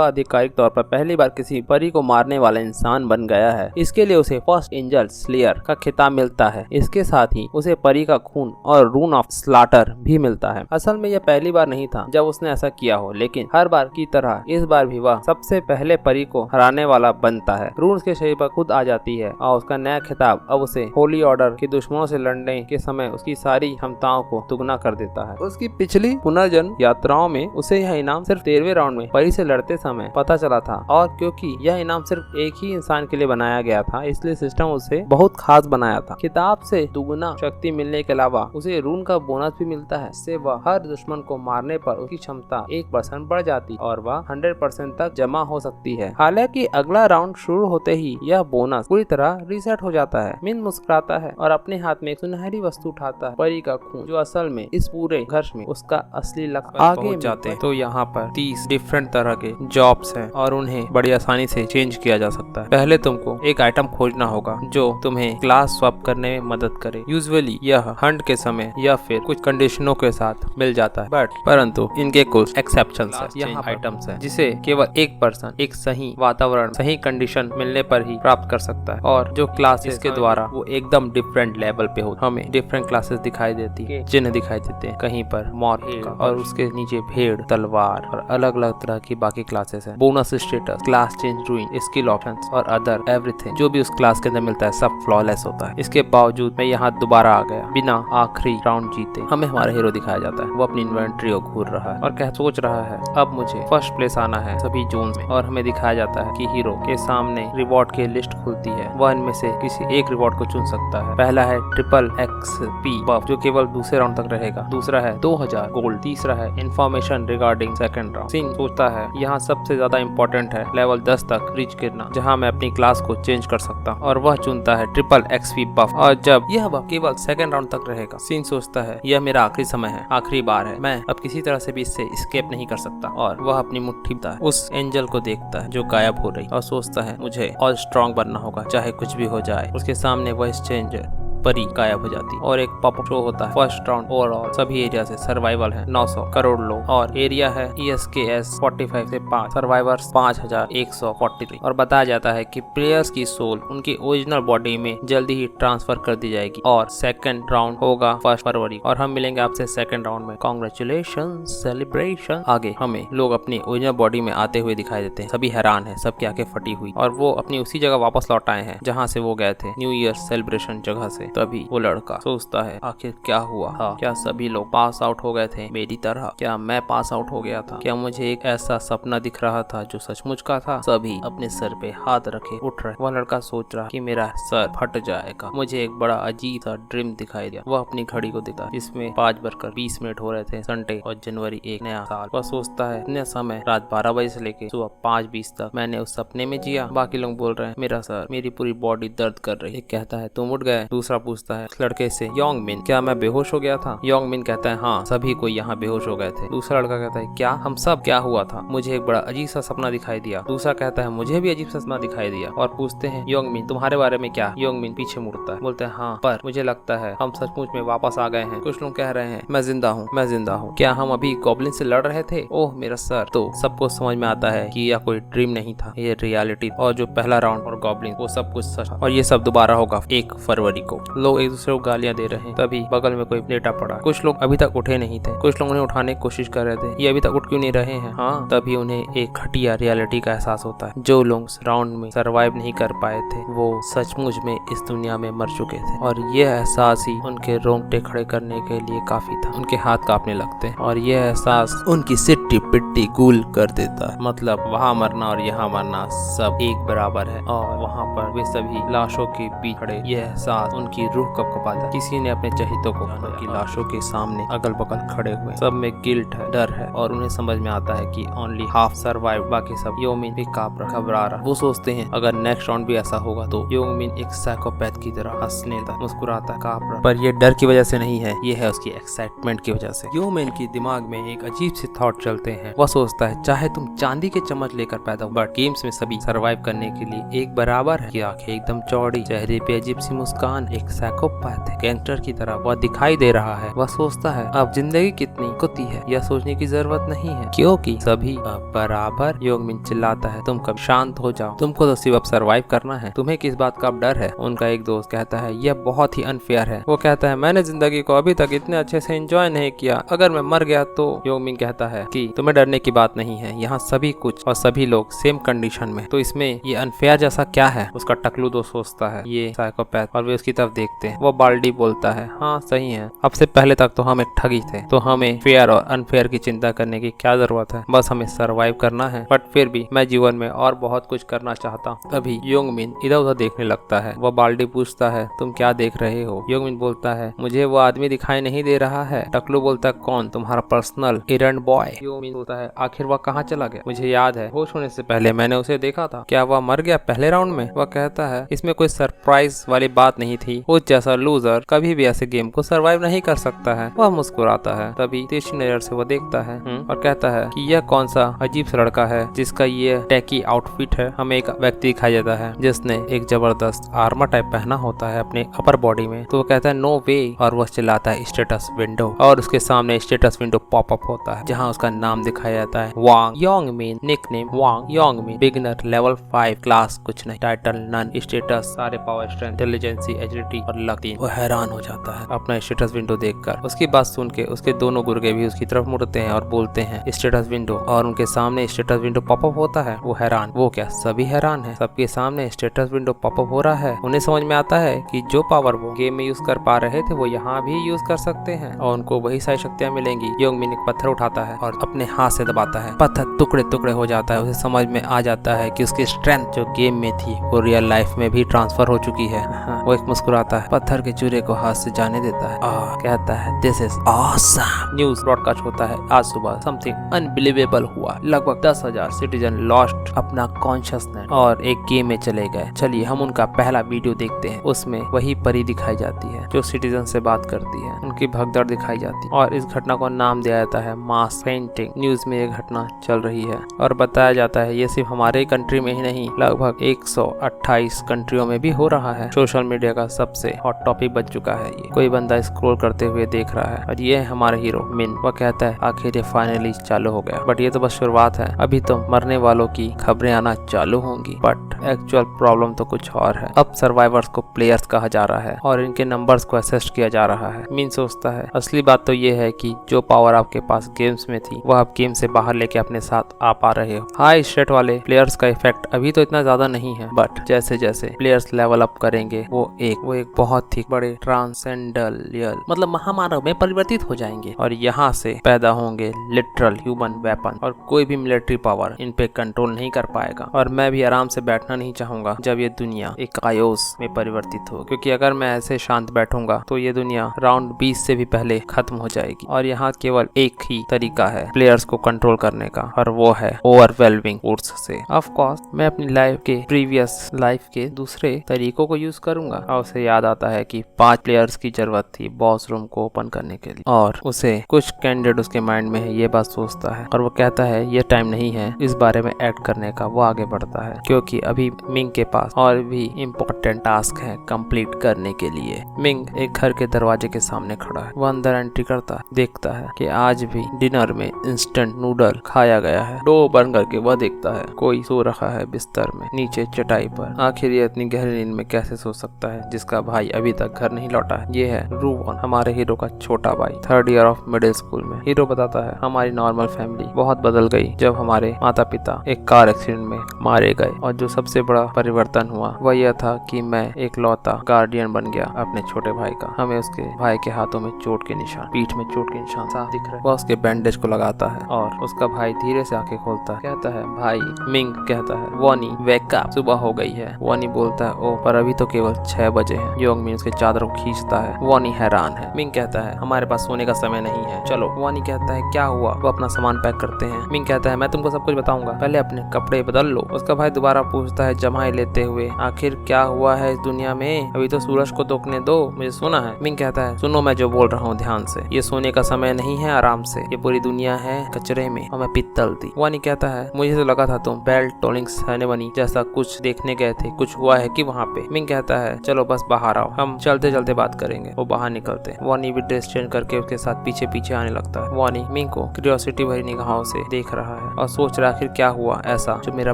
आधिकारिक तौर पर पहली बार किसी परी को मारने वाला इंसान बन गया है। इसके लिए उसे फर्स्ट एंजल स्लेयर का खिताब मिलता है। इसके साथ ही उसे परी का खून और रून ऑफ स्लाटर भी मिलता है। असल में यह पहली बार नहीं था जब उसने ऐसा किया हो, लेकिन हर बार की तरह इस बार भी वह सबसे पहले परी को हराने वाला बनता है। रून उसके शरीर पर खुद आ जाती है और उसका नया खिताब अब उसे होली ऑर्डर के दुश्मनों से लड़ने के समय उसकी सारी क्षमताओं को दुगना कर देता है। उसकी पिछली पुनर्जन्म यात्राओं में उसे यह इनाम सिर्फ 13वें राउंड में परी से लड़ते समय पता चला था, और क्योंकि यह इनाम सिर्फ एक ही इंसान के लिए बनाया गया था, इसलिए सिस्टम उसे बहुत खास बनाया था। खिताब से दुगना शक्ति मिलने के अलावा उसे रून का बोनस भी मिलता है। इससे वह हर दुश्मन को मारने पर उसकी क्षमता 1% बढ़ जाती और वह 100% तक जमा हो सकती है। हालांकि अगला राउंड शुरू होते ही यह बोनस पूरी तरह रीसेट हो जाता है। मिन मुस्कुराता है और अपने हाथ में एक सुनहरी वस्तु उठाता है, परी का खून, जो असल में इस पूरे घर में उसका असली लक्ष्य आगे जाते हैं। तो यहाँ पर 30 डिफरेंट तरह के जॉब्स हैं और उन्हें बड़ी आसानी से चेंज किया जा सकता है। पहले तुमको एक आइटम खोजना होगा जो तुम्हें क्लास स्वैप करने में मदद करे। यूजुअली यह हंट के समय या फिर कुछ कंडीशनों के साथ मिल जाता है, परंतु इनके कुछ एक्सेप्शंस है। यहाँ आइटम्स है जिसे केवल एक पर्सन एक सही वातावरण, सही कंडीशन मिलने पर ही प्राप्त कर सकता है, और जो क्लासेस के द्वारा वो एकदम डिफरेंट लेवल पे होता है। हमें डिफरेंट क्लासेस दिखाई देती है, चिन्ह दिखाई देते हैं, कहीं पर मॉर्फ का और उसके नीचे भेड़, तलवार और अलग अलग तरह की बाकी क्लासेस है। Bonus status, class change, रूइन, skill options और अदर एवरीथिंग जो भी उस क्लास के अंदर मिलता है सब फ्लॉलेस होता है। इसके बावजूद मैं यहाँ दोबारा आ गया बिना आखिरी राउंड जीते। हमें हमारा हीरो दिखाया जाता है, वो अपनी इन्वेंट्री को घूर रहा है और सोच रहा है अब मुझे फर्स्ट प्लेस आना है सभी जोन में, और हमें दिखाया जाता है कि हीरो के सामने रिवॉर्ड की लिस्ट खुलती है। वह इनमें से किसी एक रिवॉर्ड को चुन सकता है। पहला है ट्रिपल XP बफ जो केवल दूसरे राउंड तक रहेगा। दूसरा है 2000 गोल्ड। तीसरा है information regarding second round. Singh सोचता है यहाँ सबसे ज्यादा इम्पोर्टेंट है लेवल 10 तक रीच करना, जहाँ मैं अपनी क्लास को चेंज कर सकता हूँ, और वह चुनता है ट्रिपल XP बफ। और जब यह बफ केवल सेकंड राउंड तक रहेगा, सिंह सोचता है यह मेरा आखिरी समय है, आखिरी बार है, मैं अब किसी तरह से भी इससे एस्केप नहीं कर सकता। और वह अपनी मुट्ठी उस एंजल को देखता है जो गायब हो रही, और सोचता है मुझे और स्ट्रॉन्ग बनना होगा चाहे कुछ भी हो जाए। उसके सामने वह एक्सचेंजर परी गायब हो जाती और एक पॉपअप शो होता है। फर्स्ट राउंड ओवरऑल सभी एरिया से सर्वाइवल है 900 करोड़ लोग, और एरिया है ESKS 45 से 5, सर्वाइवर्स 5143, और बताया जाता है कि प्लेयर्स की सोल उनकी ओरिजिनल बॉडी में जल्दी ही ट्रांसफर कर दी जाएगी। और सेकंड राउंड होगा 1 फरवरी, और हम मिलेंगे आपसे सेकंड राउंड में। Congratulation, celebration. आगे हमें लोग अपनी ओरिजिनल बॉडी में आते हुए दिखाई देते हैं। सभी हैरान है, सबकी आंखें फटी हुई, और वो अपनी उसी जगह वापस लौट आए हैं जहाँ से वो गए थे, न्यू ईयर सेलिब्रेशन जगह से। तभी वो लड़का सोचता है आखिर क्या हुआ था? क्या सभी लोग पास आउट हो गए थे मेरी तरह? क्या मैं पास आउट हो गया था? क्या मुझे एक ऐसा सपना दिख रहा था जो सचमुच का था? सभी अपने सर पे हाथ रखे उठ रहे। वह लड़का सोच रहा कि मेरा सर फट जाएगा। मुझे एक बड़ा अजीब सा ड्रीम दिखाई दिया। वह अपनी घड़ी को देखता है, इसमें 5:20 हो रहे थे, संडे और जनवरी एक नया साल। वह सोचता है इतने समय रात 12 बजे से लेके सुबह 5:20 तक मैंने उस सपने में जिया। बाकी लोग बोल रहे हैं मेरा सर, मेरी पूरी बॉडी दर्द कर रही है। एक कहता है तुम उठ गए। दूसरा पूछता है लड़के से योंग मिन, क्या मैं बेहोश हो गया था? योंग मिन कहता है हाँ, सभी कोई यहाँ बेहोश हो गए थे। दूसरा लड़का कहता है क्या हम सब? क्या हुआ था? मुझे एक बड़ा अजीब सा सपना दिखाई दिया। दूसरा कहता है मुझे भी अजीब सा सपना दिखाई दिया। और पूछते हैं योंग मिन तुम्हारे बारे में क्या? योंग मिन पीछे मुड़ता है, बोलते हैं हाँ, पर मुझे लगता है हम सचमुच में वापस आ गए हैं। कुछ लोग कह रहे हैं मैं जिंदा हूँ, मैं जिंदा हूँ। क्या हम अभी गॉब्लिन से लड़ रहे थे? ओह मेरा सर। तो सबको समझ में आता है कि यह कोई ड्रीम नहीं था, ये रियलिटी। और जो पहला राउंड और गॉब्लिन वो सब कुछ सच, और ये सब दोबारा होगा 1 फरवरी को। लोग एक दूसरे को गालियां दे रहे हैं। तभी बगल में कोई लेटा पड़ा। कुछ लोग अभी तक उठे नहीं थे, कुछ लोग उन्हें उठाने की कोशिश कर रहे थे, ये अभी तक उठ क्यों नहीं रहे हैं? हाँ, तभी उन्हें एक घटिया रियलिटी का एहसास होता है। जो लोग राउंड में सरवाइव नहीं कर पाए थे वो सचमुच में इस दुनिया में मर चुके थे, और यह एहसास ही उनके रोंगटे खड़े करने के लिए काफी था। उनके हाथ कांपने लगते हैं और यह एहसास उनकी सिट्टी पिट्टी गूल कर देता है। मतलब वहाँ मरना और यहाँ मरना सब एक बराबर है, और वहाँ पर वे सभी लाशों के बीच खड़े यह एहसास उनके उनकी रूह कपकपा जाती। किसी ने अपने चहेतों को जानवर की लाशों के सामने अगल बगल खड़े हुए, सब में गिल्ट है, डर है और उन्हें समझ में आता है कि ओनली हाफ सर्वाइव, बाकी सब। योंगमिन भी घबरा रहा। वो सोचते हैं अगर नेक्स्ट राउंड भी ऐसा होगा तो योंगमिन एक साइकोपैथ की तरह हंसने लगता, मुस्कुराता, कांप रहा। पर ये डर की वजह से नहीं है, ये है उसकी एक्साइटमेंट की वजह से। योंगमिन की दिमाग में एक अजीब से थॉट चलते हैं। वह सोचता है चाहे तुम चांदी के चम्मच लेकर पैदा हो, बट गेम्स में सभी सर्वाइव करने के लिए एक बराबर है। की आंखें एकदम चौड़ी, चेहरे पे अजीब सी मुस्कान, एक साइकोपैथ है, गैंगस्टर की तरह वह दिखाई दे रहा है। वह सोचता है अब जिंदगी कितनी कुत्ती है, यह सोचने की जरूरत नहीं है क्योंकि सभी अब बराबर। योंगमिन चिल्लाता है तुम कब शांत हो जाओ, तुमको तो सिर्फ अब सर्वाइव करना है, तुम्हें किस बात का अब डर है। उनका एक दोस्त कहता है यह बहुत ही अनफेयर है। वो कहता है मैंने जिंदगी को अभी तक इतने अच्छे से एंजॉय नहीं किया, अगर मैं मर गया तो। योंगमिन कहता है कि तुम्हें डरने की बात नहीं है, यहाँ सभी कुछ और सभी लोग सेम कंडीशन में, तो इसमें ये अनफेयर जैसा क्या है। उसका टकलू दोस्त सोचता है ये साइकोपैथ, और वे उसकी तरफ देखते हैं। वो बाल्डी बोलता है हाँ सही है, अब से पहले तक तो हम एक ठगी थे, तो हमें फेयर और अनफेयर की चिंता करने की क्या जरूरत है, बस हमें सरवाइव करना है। बट फिर भी मैं जीवन में और बहुत कुछ करना चाहता हूँ। तभी योंगमिन इधर उधर देखने लगता है। वह बाल्डी पूछता है तुम क्या देख रहे हो। योंगमिन बोलता है मुझे वो आदमी दिखाई नहीं दे रहा है। टकलू बोलता है कौन, तुम्हारा पर्सनल एरंड बॉय। योंगमिन बोलता है आखिर वह कहाँ चला गया, मुझे याद है होश होने से पहले मैंने उसे देखा था, क्या वह मर गया पहले राउंड में। वह कहता है इसमें कोई सरप्राइज वाली बात नहीं थी, उस जैसा लूजर कभी भी ऐसे गेम को सरवाइव नहीं कर सकता है। वह मुस्कुराता है। तभी तिरछी नजर से वो देखता है और कहता है कि यह कौन सा अजीब सा लड़का है जिसका ये टैकी आउटफिट है। हमें एक व्यक्ति दिखाई देता है जिसने एक जबरदस्त आर्मर टाइप पहना होता है अपने अपर बॉडी में। तो वो कहता है नो वे, और वह चिल्लाता है स्टेटस विंडो, और उसके सामने स्टेटस विंडो पॉपअप होता है जहाँ उसका नाम दिखाया जाता है वांग योंगमिन, निकनेम वांग योंगमिन, बिगिनर लेवल 5, क्लास कुछ नहीं, टाइटल नन, स्टेटस सारे पावर, स्ट्रेंथ, इंटेलिजेंसी, एजिलिटी और लक 3। वो हैरान हो जाता है अपना स्टेटस विंडो देखकर। उसकी बात सुन के उसके दोनों गुर्गे भी उसकी तरफ मुड़ते हैं और बोलते हैं स्टेटस विंडो, और उनके सामने स्टेटस विंडो पॉपअप होता है। वो हैरान, वो क्या सभी हैरान है, सबके सामने स्टेटस विंडो पॉपअप हो रहा है। उन्हें समझ में आता है कि जो पावर वो गेम में यूज कर पा रहे थे वो यहाँ भी यूज कर सकते हैं और उनको वही सारी शक्तियाँ मिलेंगी। योंगमिन एक पत्थर उठाता है और अपने हाथ से दबाता है, पत्थर टुकड़े टुकड़े हो जाता है। उसे समझ में आ जाता है कि उसकी स्ट्रेंथ जो गेम में थी वो रियल लाइफ में भी ट्रांसफर हो चुकी है। वो एक मुस्कुराता है, पत्थर के चूरे को हाथ से जाने देता है, कहता है this is awesome. News broadcast होता है आज सुबह समथिंग अनबिलीवेबल हुआ, लगभग 10,000 सिटीजन लॉस्ट अपना कॉन्शियसनेस और एक गेम में चले गए। चलिए हम उनका पहला वीडियो देखते हैं। उसमें वही परी दिखाई जाती है जो सिटीजन से बात करती है, उनकी भगदड़ दिखाई जाती है और इस घटना को नाम दिया जाता है मास पेंटिंग। न्यूज में ये घटना चल रही है और बताया जाता है ये सिर्फ हमारे कंट्री में ही नहीं, लगभग 128 कंट्रियों में भी हो रहा है। सोशल मीडिया का सबसे हॉट टॉपिक बन चुका है ये। कोई बंदा स्क्रॉल करते हुए देख रहा है और ये है हमारा हीरो मिन। वह कहता है आखिर ये फाइनली चालू हो गया, बट ये तो बस शुरुआत है, अभी तो मरने वालों की खबरें आना चालू होंगी। बट एक्चुअल प्रॉब्लम तो कुछ और है। अब सर्वाइवर्स को प्लेयर्स कहा जा रहा है और इनके नंबर्स को असेस्ट किया जा रहा है। मिन सोचता है असली बात तो ये है कि जो पावर आपके पास गेम्स में थी वह आप गेम से बाहर लेके अपने साथ आ पा रहे हो। हाई स्टेट वाले प्लेयर्स का इफेक्ट अभी तो इतना ज्यादा नहीं है, बट जैसे जैसे प्लेयर्स लेवल अप करेंगे वो एक बहुत ही बड़े ट्रांसेंडेंटल मतलब महामानव में परिवर्तित हो जाएंगे और यहाँ से पैदा होंगे लिटरल ह्यूमन वेपन और कोई भी मिलिट्री पावर इन पे कंट्रोल नहीं कर पाएगा। और मैं भी आराम से बैठना नहीं चाहूंगा जब ये दुनिया एक कायोस में परिवर्तित हो, क्योंकि अगर मैं ऐसे शांत बैठूंगा तो ये दुनिया राउंड 20 से भी पहले खत्म हो जाएगी। और यहाँ केवल एक ही तरीका है प्लेयर्स को कंट्रोल करने का और वो है ओवरवेलमिंग फोर्स से। ऑफ कोर्स मैं अपनी लाइफ के प्रीवियस लाइफ के दूसरे तरीकों को यूज करूंगा। और उसे याद आता है कि 5 प्लेयर्स की जरूरत थी बॉस रूम को ओपन करने के लिए और उसे कुछ कैंडिडेट उसके माइंड में है, ये बात सोचता है और वो कहता है ये टाइम नहीं है इस बारे में एक्ट करने का। वो आगे बढ़ता है क्योंकि अभी मिंग के पास और भी इम्पोर्टेंट टास्क है कंप्लीट करने के लिए। मिंग एक घर के दरवाजे के सामने खड़ा है। वो अंदर एंट्री करता है, देखता है कि आज भी डिनर में इंस्टेंट नूडल खाया गया है। डो बंद करके वह देखता है कोई सो रखा है बिस्तर में नीचे चटाई पर। आखिर ये इतनी गहरी नींद में कैसे सो सकता है जिसका भाई अभी तक घर नहीं लौटा है। ये है रूवन, हमारे हीरो का छोटा भाई, 3rd year of middle school में। हीरो बताता है हमारी नॉर्मल फैमिली बहुत बदल गई जब हमारे माता पिता एक कार एक्सीडेंट में मारे गए और जो सबसे बड़ा परिवर्तन हुआ वह यह था कि मैं एक लौता गार्डियन बन गया अपने छोटे भाई का। हमें उसके भाई के हाथों में चोट के निशान, पीठ में चोट के निशान साफ दिख रहे। वह उसके बैंडेज को लगाता है और उसका भाई धीरे से आंखें खोलता है, कहता है भाई। मिंग कहता है वॉनी वेक अप, सुबह हो गई है। वॉनी बोलता है ओ पर अभी तो केवल 6 बजे हैं। योंग मिन उसके चादर को खींचता है। वॉनी हैरान है। मिंग कहता है हमारे पास सोने का समय नहीं है, चलो। वॉनी कहता है क्या हुआ? वो अपना सामान पैक करते हैं। मिंग कहता है मैं तुमको सब कुछ बताऊंगा, पहले अपने कपड़े बदल लो। उसका भाई दोबारा पूछता है जमाई लेते हुए, आखिर क्या हुआ है इस दुनिया में? अभी तो सूरज को तोकने दो, मुझे सुना है। मिंग कहता है सुनो मैं जो बोल रहा हूँ ध्यान से, ये सोने का समय नहीं है, आराम से। ये पूरी दुनिया है कचरे में और मैं पित्तल दी। वॉनी कहता है मुझे तो लगा था तुम बेल टोलिंग सेरेमनी जैसा कुछ देखने गए थे, कुछ हुआ है कि वहाँ पे? मिंग कहता है चलो बस बाहर आओ, हम चलते चलते बात करेंगे। वो बाहर निकलते हैं। वॉनी भी ड्रेस चेंज करके उसके साथ पीछे पीछे आने लगता है। वॉनी मिंग को क्यूरियोसिटी भरी निगाहों से देख रहा है और सोच रहा आखिर क्या हुआ ऐसा जो मेरा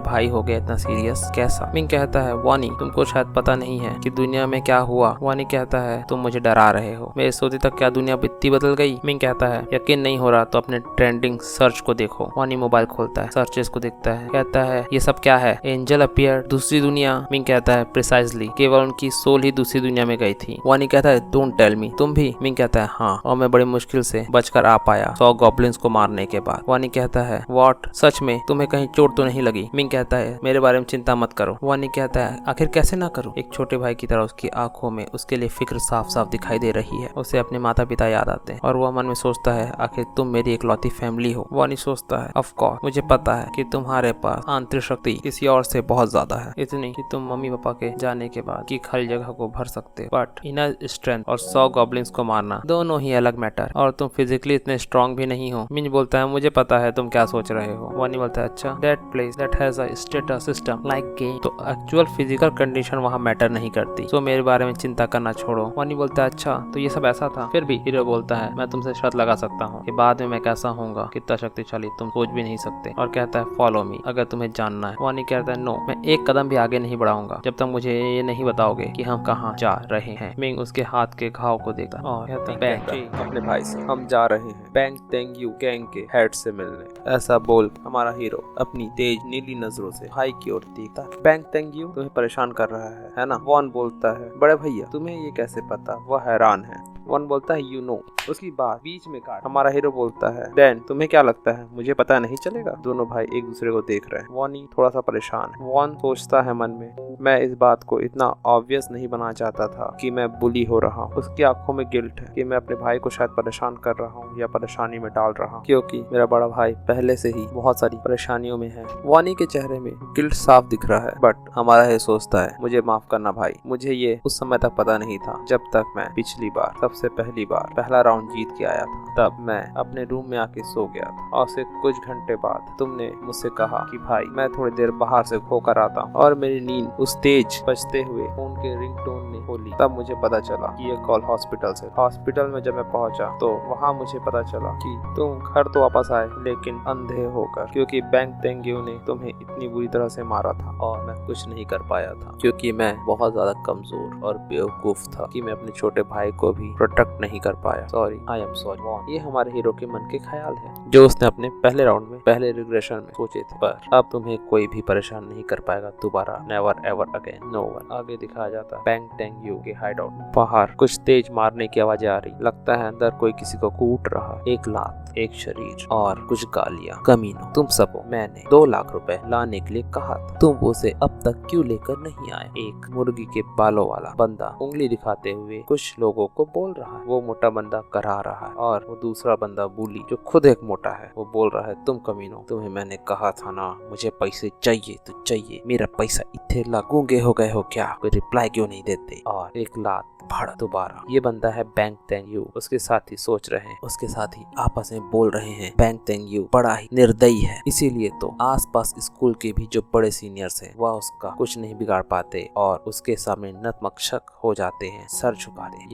भाई हो गया इतना सीरियस, कैसा? मिंग कहता है वॉनी तुमको शायद पता नहीं है कि दुनिया में क्या हुआ। वॉनी कहता है तुम मुझे डरा रहे हो, मेरे सोते तक क्या दुनिया बित्ती बदल गई? मिंग कहता है यकीन नहीं हो रहा तो अपने ट्रेंडिंग सर्च को देखो। वॉनी मोबाइल खोलता है, सर्चेस को देखता है, कहता है ये सब क्या है? एंजल अपीयर, दूसरी दुनिया। मिंग कहता है प्रिसाइजली, केवल उनकी सोल ही दूसरी दुनिया में गई थी। वॉनी कहता है डोंट टेल मी, तुम भी? मिंग कहता है हाँ, और मैं बड़ी मुश्किल से बचकर आ पाया 100 गॉब्लिन्स को मारने के बाद। वॉनी कहता है व्हाट, सच में? तुम्हें कहीं चोट तो नहीं लगी? मिंग कहता है मेरे बारे में चिंता मत करो। वॉनी कहता है आखिर कैसे ना करूं? एक छोटे भाई की तरह उसकी आंखों में उसके लिए फिक्र साफ साफ दिखाई दे रही है। उसे अपने माता पिता याद आते हैं और वह मन में सोचता है आखिर तुम मेरी इकलौती फैमिली हो। वॉनी सोचता है ऑफ कोर्स, मुझे पता है कि तुम्हारे पास आंतरिक शक्ति किसी और से बहुत ज्यादा है, इतनी कि तुम मम्मी पापा के जाने के बाद की खाली जगह को भर सकते हो, बट इनर स्ट्रेंथ और 100 गॉब्लिन्स को मारना दोनों ही अलग मैटर, और तुम फिजिकली इतने स्ट्रॉन्ग भी नहीं हो। मिंज बोलता है मुझे पता है तुम क्या सोच रहे हो। वॉनी बोलता है अच्छा, that place that has a status system like game, तो एक्चुअल फिजिकल कंडीशन वहाँ मैटर नहीं करती, तो मेरे बारे में चिंता करना छोड़ो। वॉनी बोलता है अच्छा तो ये सब ऐसा था? फिर भी हीरो बोलता है मैं तुमसे शर्त लगा सकता हूँ कि बाद में मैं कैसा होऊंगा, कितना शक्तिशाली तुम सोच भी नहीं सकते, और कहता है फॉलो मी अगर तुम्हें जानना है। वॉनी कहता है नो, मैं एक कदम भी आगे नहीं बढ़ाऊंगा जब तक मुझे ये नहीं बताओगे कि हम कहाँ जा रहे हैं। मिंग उसके हाथ के घाव को देखता और कहता है बैंक अपने भाई से हम जा रहे हैं बैंक तेंग्यू गैंग के हेड से मिलने। ऐसा बोल हमारा हीरो अपनी तेज नीली नजरों से भाई की ओर देखता है। बैंक तेंग्यू तुम्हें परेशान कर रहा है ना? वॉन बोलता है बड़े भैया तुम्हें ये कैसे पता? वह हैरान है। वॉन बोलता है यू नो। उसकी बात बीच में काट हमारा हीरो बोलता है डैन तुम्हें क्या लगता है मुझे पता नहीं चलेगा? दोनों भाई एक दूसरे को देख रहे हैं। वॉनी थोड़ा सा परेशान है। वॉन सोचता है मन में मैं इस बात को इतना ऑब्वियस नहीं बनाना चाहता था कि मैं बुली हो रहा हूँ। उसकी आंखों में गिल्ट है कि मैं अपने भाई को शायद परेशान कर रहा हूँ या परेशानी में डाल रहा हूँ, क्योंकि मेरा बड़ा भाई पहले से ही बहुत सारी परेशानियों में है। वॉनी के चेहरे में गिल्ट साफ दिख रहा है, बट हमारा ये सोचता है मुझे माफ करना भाई, मुझे ये उस समय तक पता नहीं था जब तक मैं पिछली बार सबसे पहली बार पहला राउंड जीत के आया था। तब मैं अपने रूम में आके सो गया था और सिर्फ कुछ घंटे बाद तुमने मुझसे कहा कि भाई मैं थोड़ी देर बाहर से होकर आता हूँ, और मेरी नींद उस तेज बजते हुए फोन के रिंगटोन ने खोली। तब मुझे पता चला कि ये कॉल हॉस्पिटल से। हॉस्पिटल में जब मैं पहुंचा तो वहाँ मुझे पता चला कि तुम घर तो वापस आए लेकिन अंधे होकर, क्योंकि बैंक तेंग्यू ने तुम्हें इतनी बुरी तरह से मारा था और मैं कुछ नहीं कर पाया था क्योंकि मैं बहुत ज्यादा कमजोर और बेवकूफ था कि मैं अपने छोटे भाई को भी प्रोटेक्ट नहीं कर पाया। Sorry, I am sorry. ये हमारे हीरो के मन के ख्याल है जो उसने अपने पहले राउंड में पहले रिग्रेशन में सोचे थे, पर अब तुम्हें कोई भी परेशान नहीं कर पाएगा दोबारा, never ever again, no one. आगे दिखाया जाता है बैंक तेंग्यू के हाइड आउट। बाहर कुछ तेज मारने की आवाजें आ रही, लगता है अंदर कोई किसी को कूट रहा। एक लात, एक शरीर और कुछ गालियां। कमीनो, तुम सबको मैंने 2 लाख रुपए लाने के लिए कहा था, तुम उसे अब तक क्यों लेकर नहीं आए? एक मुर्गी के बालों वाला बंदा उंगली दिखाते हुए कुछ लोगों को बोल रहा है। वो मोटा बंदा करा रहा है और वो दूसरा बंदा बुली जो खुद एक मोटा है वो बोल रहा है तुम कमीनो, तुम्हें मैंने कहा था ना मुझे पैसे चाहिए तो चाहिए, मेरा पैसा इतने लागूंगे हो गए हो क्या? कोई रिप्लाई क्यों नहीं देते? और एक लात भड़ दोबारा। ये बंदा है बैंक तेंग्यू। उसके साथ ही सोच रहे हैं, उसके साथ ही आपस में बोल रहे हैं बैंक तेंग्यू बड़ा ही निर्दयी है, इसीलिए तो आसपास स्कूल के भी जो बड़े सीनियर्स हैं वह उसका कुछ नहीं बिगाड़ पाते और उसके सामने नतमस्तक हो जाते हैं, सर झुका दे।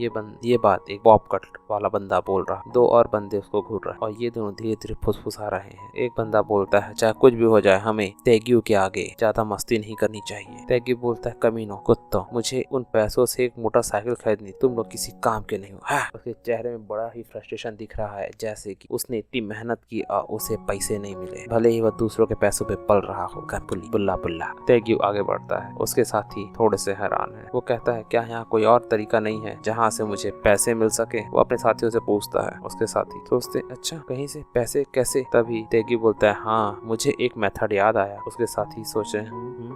ये बात एक बॉब कट वाला बंदा बोल रहा। 2 और बंदे उसको घूर रहे और ये दोनों धीरे धीरे फुसफुसा रहे हैं। एक बंदा बोलता है चाहे कुछ भी हो जाए हमें तेंग्यू के आगे ज्यादा मस्ती नहीं करनी चाहिए। तेंग्यू बोलता है कमीनो कुत्तों, मुझे उन पैसों से एक मोटरसाइकिल खरीदनी, तुम लोग किसी काम के नहीं हो। उसके चेहरे में बड़ा ही फ्रस्ट्रेशन दिख रहा है, जैसे कि उसने इतनी मेहनत की और उसे पैसे नहीं मिले, भले ही वह दूसरों के पैसों पे पल रहा हो। बुल्ला बुल्ला। तेग्यू आगे बढ़ता है, उसके साथी थोड़े से हैरान है। वो कहता है क्या यहाँ कोई और तरीका नहीं है जहाँ से मुझे पैसे मिल सके? वो अपने साथियों से पूछता है। उसके साथी सोचते अच्छा कहीं से पैसे कैसे? तभी तेग्यू बोलता है हाँ मुझे एक मेथड याद आया। उसके साथी सोचे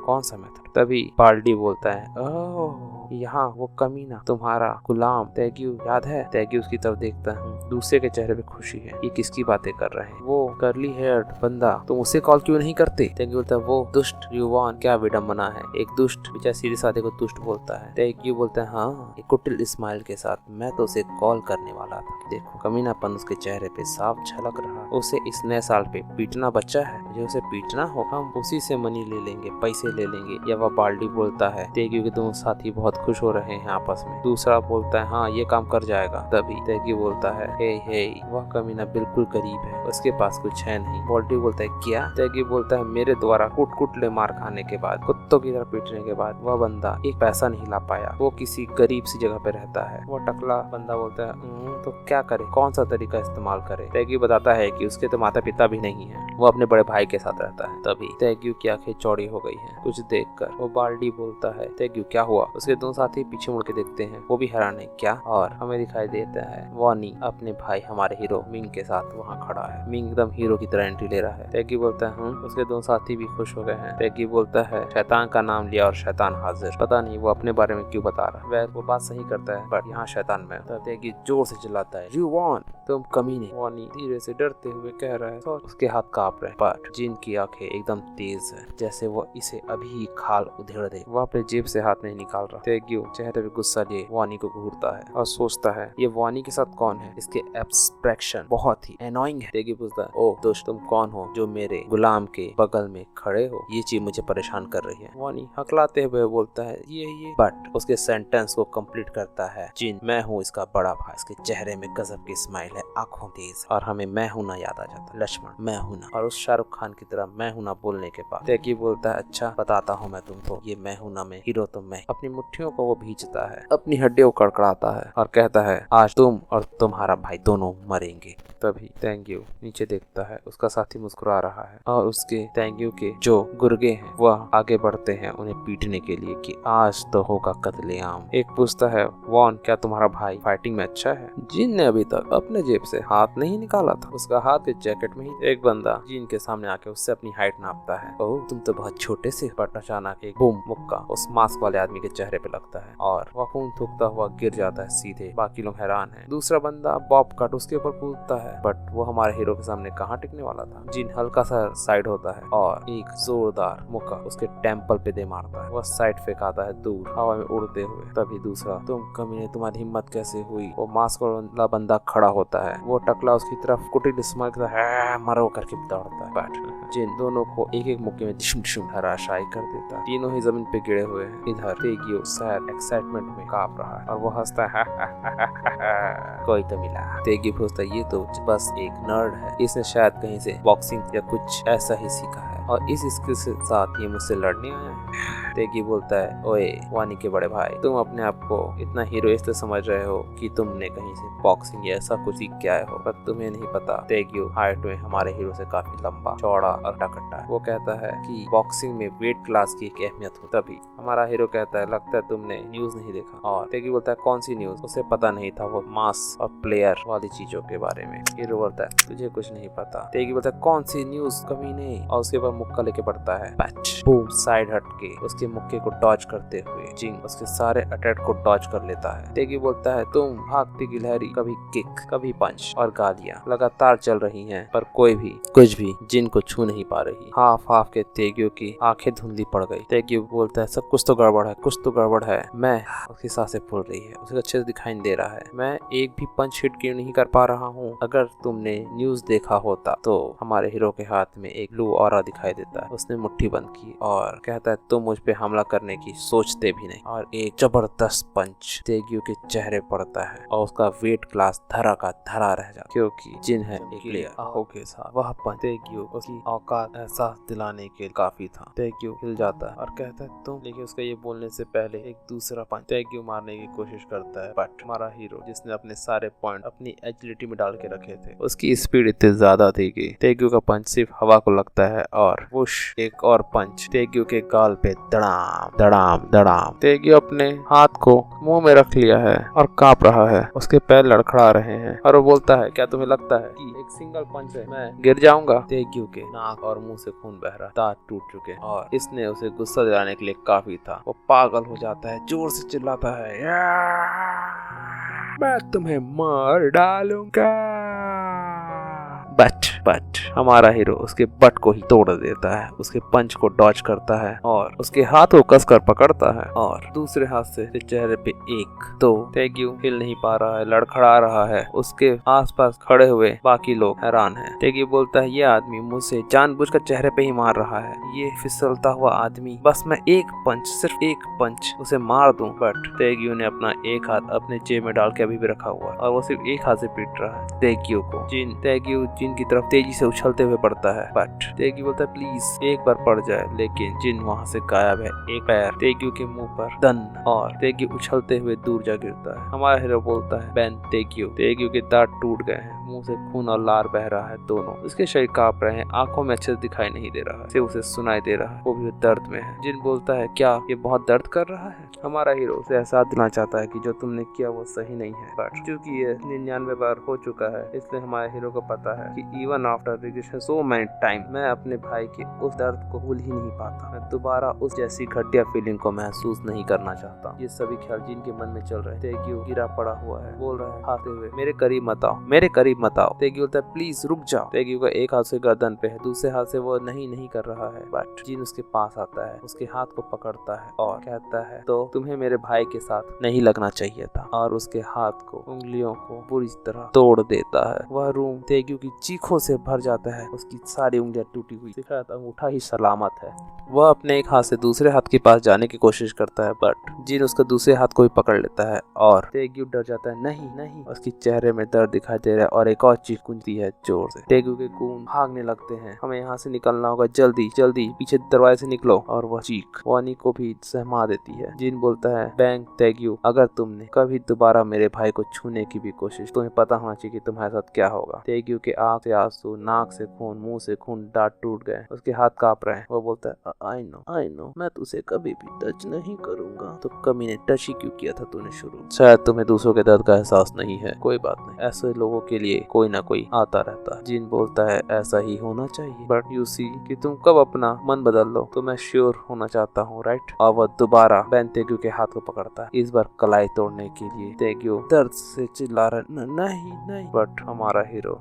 कौन सा मेथड? तभी बाल्डी बोलता है ओह यहाँ वो कमीना तुम्हारा गुलाम तेग्यू याद है? तेग्यू उसकी तरफ देखता है, दूसरे के चेहरे पे खुशी है। ये किसकी बातें कर रहे हैं? वो कर्ली हेयर्ड बंदा, तुम उसे कॉल क्यों नहीं करते? तेग्यू बोलता है वो दुष्ट युवान, क्या विडम्बना है, एक दुष्ट बेचारा सीधे साधे को दुष्ट बोलता है। तेग्यू बोलता है हाँ एक कुटिल स्माइल के साथ, मैं तो उसे कॉल करने वाला था। देखो कमीनापन उसके चेहरे पे साफ झलक रहा। उसे इस नए साल पे पीटना बच्चा है, मुझे उसे पीटना हो, हम उसी से मनी ले लेंगे, पैसे ले लेंगे। या वह बाल्डी बोलता है। तेग्यू के दोनों साथी बहुत खुश हो रहे हैं आपस में। दूसरा बोलता है हाँ ये काम कर जाएगा। तभी तेग्यू बोलता है हे वह कमीना बिल्कुल करीब है, उसके पास कुछ है नहीं। बाल्डी बोलता है क्या? तेग्यू बोलता है मेरे द्वारा कुटले मार खाने के बाद, कुत्तों की तरह पीटने के बाद वह बंदा एक पैसा नहीं ला पाया, वो किसी गरीब सी जगह पे रहता है। वो टकला बंदा बोलता है तो क्या करे, कौन सा तरीका इस्तेमाल करे? तेग्यू बताता है कि उसके तो माता पिता भी नहीं है, वो अपने बड़े भाई के साथ रहता है। तभी तेग्यू की आंखें चौड़ी हो गई हैं कुछ देखकर। वो बाल्डी बोलता है तेग्यू क्या हुआ? उसके दोनों साथी पीछे मुड़ के देखते हैं, वो भी हैरान है क्या? और हमें दिखाई देता है वानी अपने भाई हमारे हीरो मिंग के साथ वहाँ खड़ा है। मिंग एकदम हीरो की तरह एंट्री ले रहा है। तेग्यू बोलता है उसके दोनों साथी भी खुश हो गए हैं। तेग्यू बोलता है शैतान का नाम लिया और शैतान हाजिर। पता नहीं वो अपने बारे में क्यों बता रहा है, वैसे वो बात सही करता है बट यहाँ शैतान में। तेग्यू जोर से चिल्लाता है यू वॉन, तुम कमीने। वानी धीरे से डरते हुए कह रहा है, उसके हाथ कांप रहे, बट जिन की आंखें एकदम तेज है, जैसे वो इसे अभी खाल उधेड़ दे। वह अपने जेब से हाथ नहीं निकाल रहा। तेग्यू चेहरे पे गुस्सा लिए वानी को घूरता है और सोचता है ये वानी के साथ कौन है? इसके एक्सप्रेशन बहुत ही एनोइंग है। तेग्यू पूछता है ओ दोस्त तुम कौन हो जो मेरे गुलाम के बगल में खड़े हो? ये चीज मुझे परेशान कर रही है। वानी हकलाते हुए बोलता है ये बट उसके सेंटेंस को कंप्लीट करता है जिन, मैं हूँ इसका बड़ा भाई। इसके चेहरे में गजब की स्माइल है, आंखों तेज, और हमें मैं हूं ना याद आ जाता। लक्ष्मण मैं हूं ना, और उस शाहरुख खान की तरह मैं हूं ना बोलने के बाद तेग्यू बोलता है अच्छा बताता हूँ मैं तुमको, ये मैं हूं ना में हीरो तो मैं। अपनी मुट्ठियों को वो भींचता है, अपनी हड्डियों को कड़कड़ाता है और कहता है आज तुम और तुम्हारा भाई दोनों मरेंगे। तभी तेग्यू नीचे देखता है, उसका साथी मुस्कुरा रहा है और उसके तेग्यू के जो गुर्गे हैं वह आगे बढ़ते हैं उन्हें पीटने के लिए कि आज तो होगा कत्लेआम। एक पूछता है वॉन क्या तुम्हारा भाई फाइटिंग में अच्छा है? जिन ने अभी तक अपने जेब से हाथ नहीं निकाला था, उसका हाथ के जैकेट में ही एक बंदा जिन के सामने आके उससे अपनी हाइट नापता है। ओह तुम तो बहुत छोटे से। बट अचानक एक बूम मुक्का उस मास्क वाले आदमी के चेहरे पे लगता है और वह खून थूकता हुआ गिर जाता है सीधे। बाकी लोग हैरान हैं। दूसरा बंदा बॉब कट उसके ऊपर कूदता है बट वो हमारे हीरो के सामने कहाँ टिकने वाला था। जिन हल्का सा साइड होता है और एक जोरदार मुक्का उसके टेम्पल पे दे मारता है। वह साइड फेंकाता है दूर हवा में उड़ते हुए। तभी दूसरा तुम कमीने तुम्हारी हिम्मत कैसे हुई? वो मास्क वाला बंदा खड़ा होता है, वो टकला उसकी तरफ कुटिल स्माइल है मरो करके दौड़ता है बट जिन दोनों को एक एक मुक्के में डिशुम हराशाई कर देता है। तीनों ही जमीन पे गिरे हुए हैं। इधर तेग्यू शायद एक्साइटमेंट में कांप रहा है और वो हंसता है कोई तो मिला। तेग्यू पूछता है ये तो बस एक नर्ड है, इसने शायद कहीं से बॉक्सिंग या कुछ ऐसा ही सीखा है और इस स्किल के साथ ये मुझसे लड़ने आया है। तेग्यू बोलता है ओए वानी के बड़े भाई, तुम अपने आप को इतना हीरो इसलिए समझ रहे हो कि तुमने कहीं से बॉक्सिंग या ऐसा कुछ सीख के आए हो, पर तुम्हें नहीं पता तेग्यू हाइट में हमारे हीरो से काफी लंबा चौड़ा और टकट्टा है। वो कहता है कि बॉक्सिंग में वेट क्लास की एक अहमियत हो। तभी हमारा हीरो कहता है लगता है तुमने न्यूज नहीं देखा। और तेग्यू बोलता है कौन सी न्यूज? उसे पता नहीं था वो मास और प्लेयर वाली चीजों के बारे में। हीरो बोलता है तुझे कुछ नहीं पता। तेग्यू बोलता है कौन सी न्यूज कमीने? और उसके बाद मुक्का लेके बढ़ता है। बूम साइड हट के उसके मुक्के को डॉज करते हुए जिंग उसके सारे अटैक को डॉज कर लेता है। तेग्यू बोलता है तुम भागती गिलहरी, कभी किक कभी पंच और गालियां लगातार चल रही हैं पर कोई भी कुछ भी जिन को छू नहीं पा रही। हाफ के तेग्यू की आंखें धुंधली पड़ गई। तेग्यू बोलता है सब कुछ तो गड़बड़ है, कुछ तो गड़बड़ है। मैं उसकी सांसें फूल रही है, उसे अच्छे से दिखाई नहीं दे रहा है। मैं एक भी पंच हिट क्यों नहीं कर पा रहा हूँ? अगर तुमने न्यूज देखा होता तो हमारे हीरो के हाथ में एक ब्लू ऑरा दिखाई दिखाई देता है। उसने मुट्ठी बंद की और कहता है तुम मुझ पे हमला करने की सोचते भी नहीं, और एक जबरदस्त पंच तेगियो के चेहरे पड़ता है और उसका वेट क्लास धरा का धरा रह जाता, क्योंकि जिन है एक प्लेयर आंखों के साथ। वह पंच तेगियो उसकी औकात एहसास दिलाने के काफी था। तेगियो हिल जाता है और कहता है तुम, लेकिन उसका ये बोलने से पहले एक दूसरा पंच तेगियो मारने की कोशिश करता है, बट हमारा हीरो जिसने अपने सारे पॉइंट अपनी एजिलिटी में डाल के रखे थे, उसकी स्पीड इतनी ज्यादा थी कि तेगियो का पंच सिर्फ हवा को लगता है और वुश एक और पंच तेगियो के गाल पे दड़ाम दड़ाम दड़ाम। तेगियो अपने हाथ को मुंह में रख लिया है और कांप रहा है, उसके पैर लड़खड़ा रहे हैं और वो बोलता है क्या तुम्हें लगता है कि एक सिंगल पंच से मैं गिर जाऊंगा? तेगियो के नाक और मुंह से खून बह रहा, दांत टूट चुके और इसने उसे गुस्सा दिलाने के लिए काफी था। वो पागल हो जाता है, जोर से चिल्लाता है मैं तुम्हें मार डालूंगा। बट हमारा हीरो उसके बट को ही तोड़ देता है, उसके पंच को डॉज करता है और उसके हाथ को कसकर पकड़ता है और दूसरे हाथ से चेहरे पे एक तो तेगियो हिल नहीं पा रहा है, लड़खड़ा रहा है। उसके आसपास खड़े हुए बाकी लोग हैरान हैं। तेगियो बोलता है ये आदमी मुझसे जानबूझकर चेहरे पे ही मार रहा है, ये फिसलता हुआ आदमी, बस मैं एक पंच, सिर्फ एक पंच उसे मार दूं। बट तेगियो ने अपना एक हाथ अपने जेब में डाल के अभी भी रखा हुआ है और वो सिर्फ एक हाथ से पीट रहा है तेगियो को। तेगियो जिन की तरफ तेजी से उछलते हुए पड़ता है, बट तेगियो बोलता है प्लीज एक बार पड़ जाए, लेकिन जिन वहाँ से गायब है। एक पैर तेगियो के मुंह पर दन और तेगियो उछलते हुए दूर जा गिरता है। हमारा हीरो बोलता है बैन तेगियो। तेगियो के दांत टूट गए हैं, मुंह से खून और लार बह रहा है दोनों, उसके शरीर कांप रहे हैं, आंखों में अच्छे से दिखाई नहीं दे रहा है, सिर्फ उसे सुनाई दे रहा है, वो भी दर्द में है। जिन बोलता है क्या ये बहुत दर्द कर रहा है? हमारा हीरो उसे एहसास दिलाना चाहता है कि जो तुमने किया वो सही नहीं है, बट क्योंकि ये 99 बार हो चुका है, इसलिए हमारे हीरो को पता है कि even after regression so many time मैं अपने भाई के उस दर्द को भूल ही नहीं पाता, मैं दोबारा उस जैसी घटिया फीलिंग को महसूस नहीं करना चाहता। ये सभी ख्याल जिन के मन में चल रहे हैं। तेगियो गिरा पड़ा हुआ है, बोल रहा है हारते हुए मेरे करीब मत आओ, मेरे करीब मत आओ। तेगियो बोलता है प्लीज रुक जाओ। तेगियो का एक हाथ से गर्दन पे है, दूसरे हाथ से वो नहीं कर रहा है, बट जिन उसके पास आता है, उसके हाथ को पकड़ता है और कहता है तो तुम्हें मेरे भाई के साथ नहीं लगना चाहिए था, और उसके हाथ को उंगलियों को बुरी तरह तोड़ देता है। वह रूम तेगियो की चीखों से भर जाता है, उसकी सारी उंगलियां टूटी हुई, सिर्फ अंगूठा ही सलामत है। वह अपने एक हाथ से दूसरे हाथ के पास जाने की कोशिश करता है, बट जिन उसका दूसरे हाथ को भी पकड़ लेता है और तेगियो डर जाता है। नहीं, उसके चेहरे में दर्द दिखाई दे रहा है और एक और चीख गूंजती है जोर से। तेगियो के खून भागने लगते हैं, हमें यहाँ से निकलना होगा, जल्दी पीछे दरवाजे से निकलो। और वह चीख वानी को भी सहमा देती है। जिन बोलता है बैंग तेगियो, अगर तुमने कभी दोबारा मेरे भाई को छूने की भी कोशिश, तुम्हें पता होना चाहिए कि तुम्हारे साथ क्या होगा। तेगियो के आंख से आंसू, नाक से खून, मुंह से खून, दांत टूट गए, उसके हाथ कांप रहे हैं। वो बोलता है आई नो मैं तुझे कभी भी टच नहीं करूंगा। तो कमी ने टच ही क्यों किया था तूने शुरू? शायद तुम्हें दूसरों के दर्द का एहसास नहीं है, कोई बात नहीं, ऐसे लोगों के लिए कोई ना कोई आता रहता है। जिन बोलता है ऐसा ही होना चाहिए, बट यू सी कि तुम कब अपना मन बदल लो तो मैं श्योर होना चाहता हूँ, राइट? और वह दोबारा बैन तेगियो के हाथ को पकड़ता है, इस बार कलाई तोड़ने के लिए। तेगियो दर्द से चिल्ला रहा नहीं, बट हमारा हीरो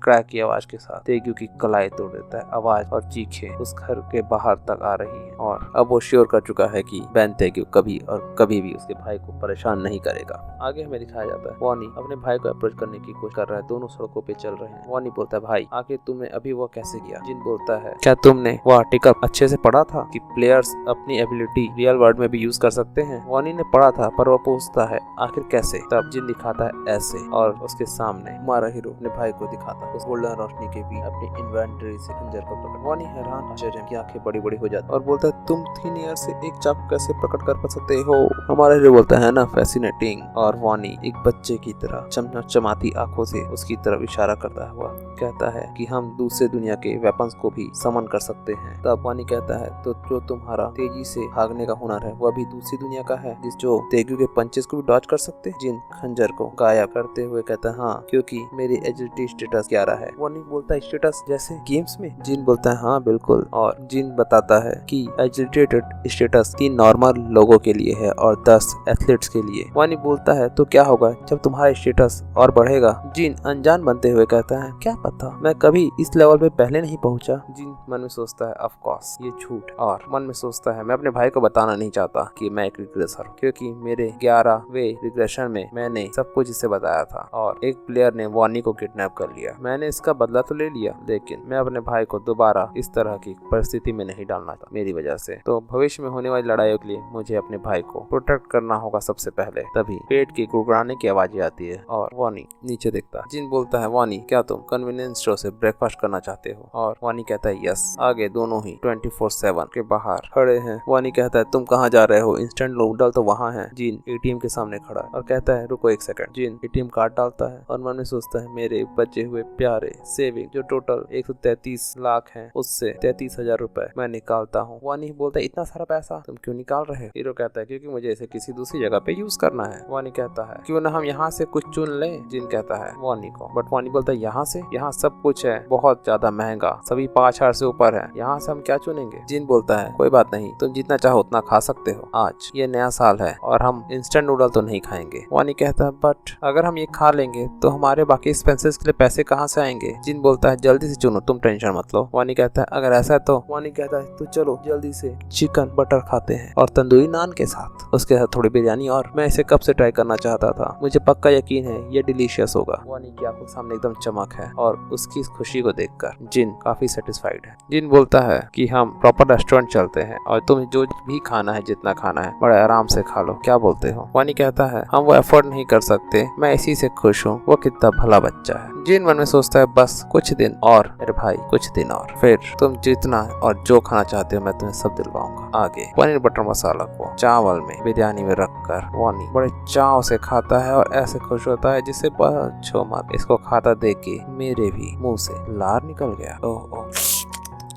क्रैक की आवाज के साथ तेगियो की कलाई तोड़ देता है। आवाज और चीखें उस घर के बाहर तक आ रही हैं और अब वो श्योर कर चुका है कि बैन तेगियो कभी और कभी भी उसके भाई को परेशान नहीं करेगा। आगे हमें दिखाया जाता है वानी अपने भाई को अप्रोच करने की कोशिश कर रहा है, दोनों सड़कों पे चल रहे हैं। वानी बोलता है भाई आखिर तुमने अभी वो कैसे किया? जिन बोलता है क्या तुमने वो आर्टिकल अच्छे से पढ़ा था कि प्लेयर्स अपनी एबिलिटी रियल वर्ल्ड में भी यूज कर सकते हैं? वानी ने पढ़ा था, पर वो पूछता है आखिर कैसे? तब जिन दिखाता है ऐसे, और उसके सामने हमारा हीरो अपने भाई को दिखाता है उस गोल्डन रोशनी के बीच अपनी इन्वेंटरी से खंजर को पकड़। वानी हैरान आश्चर्य की आंखें बड़ी बड़ी हो जाती और बोलता है तुम 3 ईयर से एक चाकू कैसे प्रकट कर सकते हो? हमारा हीरो बोलता है ना फैसिनेटिंग। और वानी एक बच्चे की तरह चमचमाती आंखों से उसकी तरफ इशारा करता हुआ कहता है कि हम दूसरे दुनिया के वेपन्स को भी समन कर सकते हैं। तब वानी कहता है तो जो तुम्हारा तेजी से भागने का हुनर है वह भी दूसरी दुनिया का है, जिस जो तेगियो के पंचेस को भी डॉज कर सकते हैं? जिन खंजर को गायब करते हुए कहता है हाँ, क्योंकि मेरी एजिलिटी स्टेटस 11 है। वानी बोलता है स्टेटस जैसे गेम्स में? जिन बोलता है हाँ बिल्कुल। और जिन बताता है कि एजिलिटेटेड स्टेटस 3 नॉर्मल लोगों के लिए है और 10 एथलीट्स के लिए। वानी बोलता है तो क्या होगा जब तुम्हारा स्टेटस और बढ़ेगा? जिन अनजान बनते हुए कहता है क्या पता, मैं कभी इस लेवल पे पहले नहीं पहुंचा। जिन मन में सोचता है ऑफ कोर्स ये झूठ, और मन में सोचता है मैं अपने भाई को बताना नहीं चाहता कि मैं एक रिग्रेसर हूँ, क्योंकि मेरे 11वें रिग्रेशन में मैंने सब कुछ इसे बताया था और एक प्लेयर ने वानी को किडनैप कर लिया। मैंने इसका बदला तो ले लिया, लेकिन मैं अपने भाई को दोबारा इस तरह की परिस्थिति में नहीं डालना था मेरी वजह से। तो भविष्य में होने वाली लड़ाइयों के लिए मुझे अपने भाई को प्रोटेक्ट करना होगा सबसे पहले। तभी पेट की गुड़गुड़ाने की आवाज आती है और वानी नीचे देखता है। जिन बोलता है, वानी क्या तुम कन्वीनियंस स्टोर से ब्रेकफास्ट करना चाहते हो? और वानी कहता है यस। आगे दोनों ही 24/7 के बाहर खड़े हैं। वानी कहता है, तुम कहाँ जा रहे हो? इंस्टेंट नूडल तो वहाँ है। जिन एटीएम के सामने खड़ा है और कहता है, रुको एक सेकंड। जिन एटीएम कार्ड डालता है और मन में सोचता है, मेरे बचे हुए प्यारे सेविंग जो टोटल 133 लाख है, उससे 33,000 रुपए मैं निकालता हूँ। वानी बोलता है, इतना सारा पैसा तुम क्यों निकाल रहे हो? हीरो कहता है, क्योंकि मुझे इसे किसी दूसरी जगह पे यूज करना है। वानी कहता है, क्यों ना हम यहाँ से कुछ चुन ले? जिन कहता है वानी को, बट वानी बोलता है, यहाँ से? यहाँ सब कुछ है बहुत ज्यादा महंगा, सभी 5,000 से ऊपर है, यहाँ से हम क्या चुनेंगे? जिन बोलता है, कोई बात नहीं, तुम जितना चाहो उतना खा सकते हो। आज ये नया साल है और हम इंस्टेंट नूडल तो नहीं खाएंगे। वानी कहता है, बट अगर हम ये खा लेंगे तो हमारे बाकी एक्सपेंसेस के लिए पैसे कहाँ से आएंगे? जिन बोलता है, जल्दी से चुनो, तुम टेंशन मत लो। वानी कहता है, अगर ऐसा है तो? वानी कहता है, तो चलो जल्दी से चिकन बटर खाते हैं और तंदूरी नान के साथ, उसके साथ थोड़ी बिरयानी। और मैं इसे कब से ट्राई करना चाहता था, मुझे पक्का यकीन है ये डिलीशियस होगा। वानी की आंखों के सामने एकदम चमक है और उसकी इस खुशी को देखकर जिन काफी सेटिस्फाइड है। जिन बोलता है कि हम प्रॉपर रेस्टोरेंट चलते हैं और तुम जो भी खाना है, जितना खाना है, बड़े आराम से खा लो, क्या बोलते हो? वानी कहता है, हम वो एफोर्ड नहीं कर सकते, मैं इसी से खुश हूँ, वो कितना भला बच्चा है। जिन मन में सोचता है, बस कुछ दिन और मेरे भाई, कुछ दिन और, फिर तुम जितना और जो खाना चाहते हो मैं तुम्हें सब दिलवाऊंगा। आगे पनीर बटर मसाला को चावल में बिरयानी में रखकर वानी बड़े चाव से खाता है और ऐसे खुश होता है जिससे पूछो मत। इसको खाता देख के मेरे भी मुंह से लार निकल गया। ओह।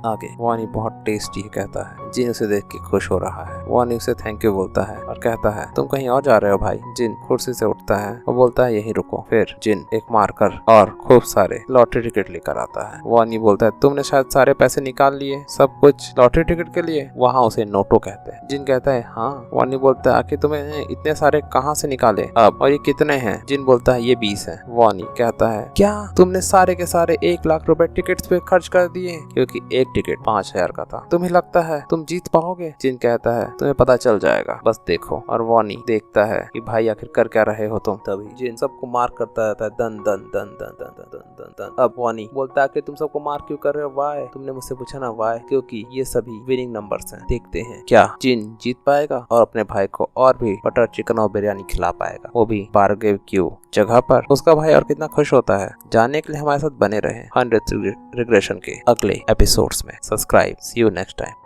आगे वानी बहुत टेस्टी कहता है। जिन उसे देख के खुश हो रहा है। वानी उसे थैंक यू बोलता है और कहता है, तुम कहीं और जा रहे हो भाई? जिन कुर्सी से उठता है और बोलता है, यहीं रुको। फिर जिन एक मार्कर और खूब सारे लॉटरी टिकट लेकर आता है। वानी बोलता है, तुमने शायद सारे पैसे निकाल लिए, सब कुछ लॉटरी टिकट के लिए? वहाँ उसे नोटो कहते हैं। जिन कहता है, हाँ। वानी बोलता है, आखिर तुम्हें इतने सारे कहाँ से निकाले अब, और ये कितने हैं? जिन बोलता है, ये 20 है। वानी कहता है, क्या तुमने सारे के सारे 1 लाख रुपए टिकट्स पे खर्च कर दिए? क्योंकि एक टिकट 5,000 का था। तुम्हें लगता है तुम जीत पाओगे? जिन कहता है, तुम्हें पता चल जाएगा, बस देखो। और वानी देखता है कि भाई आखिर कर क्या रहे हो तुम। तभी जिन सबको मार करता रहता है, दन दन दन दन दन दन दन दन दन। अब वानी बोलता है कि तुम सबको मार क्यों कर रहे हो? वाई? तुमने मुझसे पूछा ना वाई? क्योंकि ये सभी विनिंग नंबर्स हैं। देखते हैं क्या जिन जीत पाएगा और अपने भाई को और भी बटर चिकन और बिरयानी खिला पाएगा, वो भी बारबेक्यू जगह पर। उसका भाई और कितना खुश होता है। जानने के लिए हमारे साथ बने रहे 100th रिग्रेशन के अगले एपिसोड्स में। Subscribe. See you next time.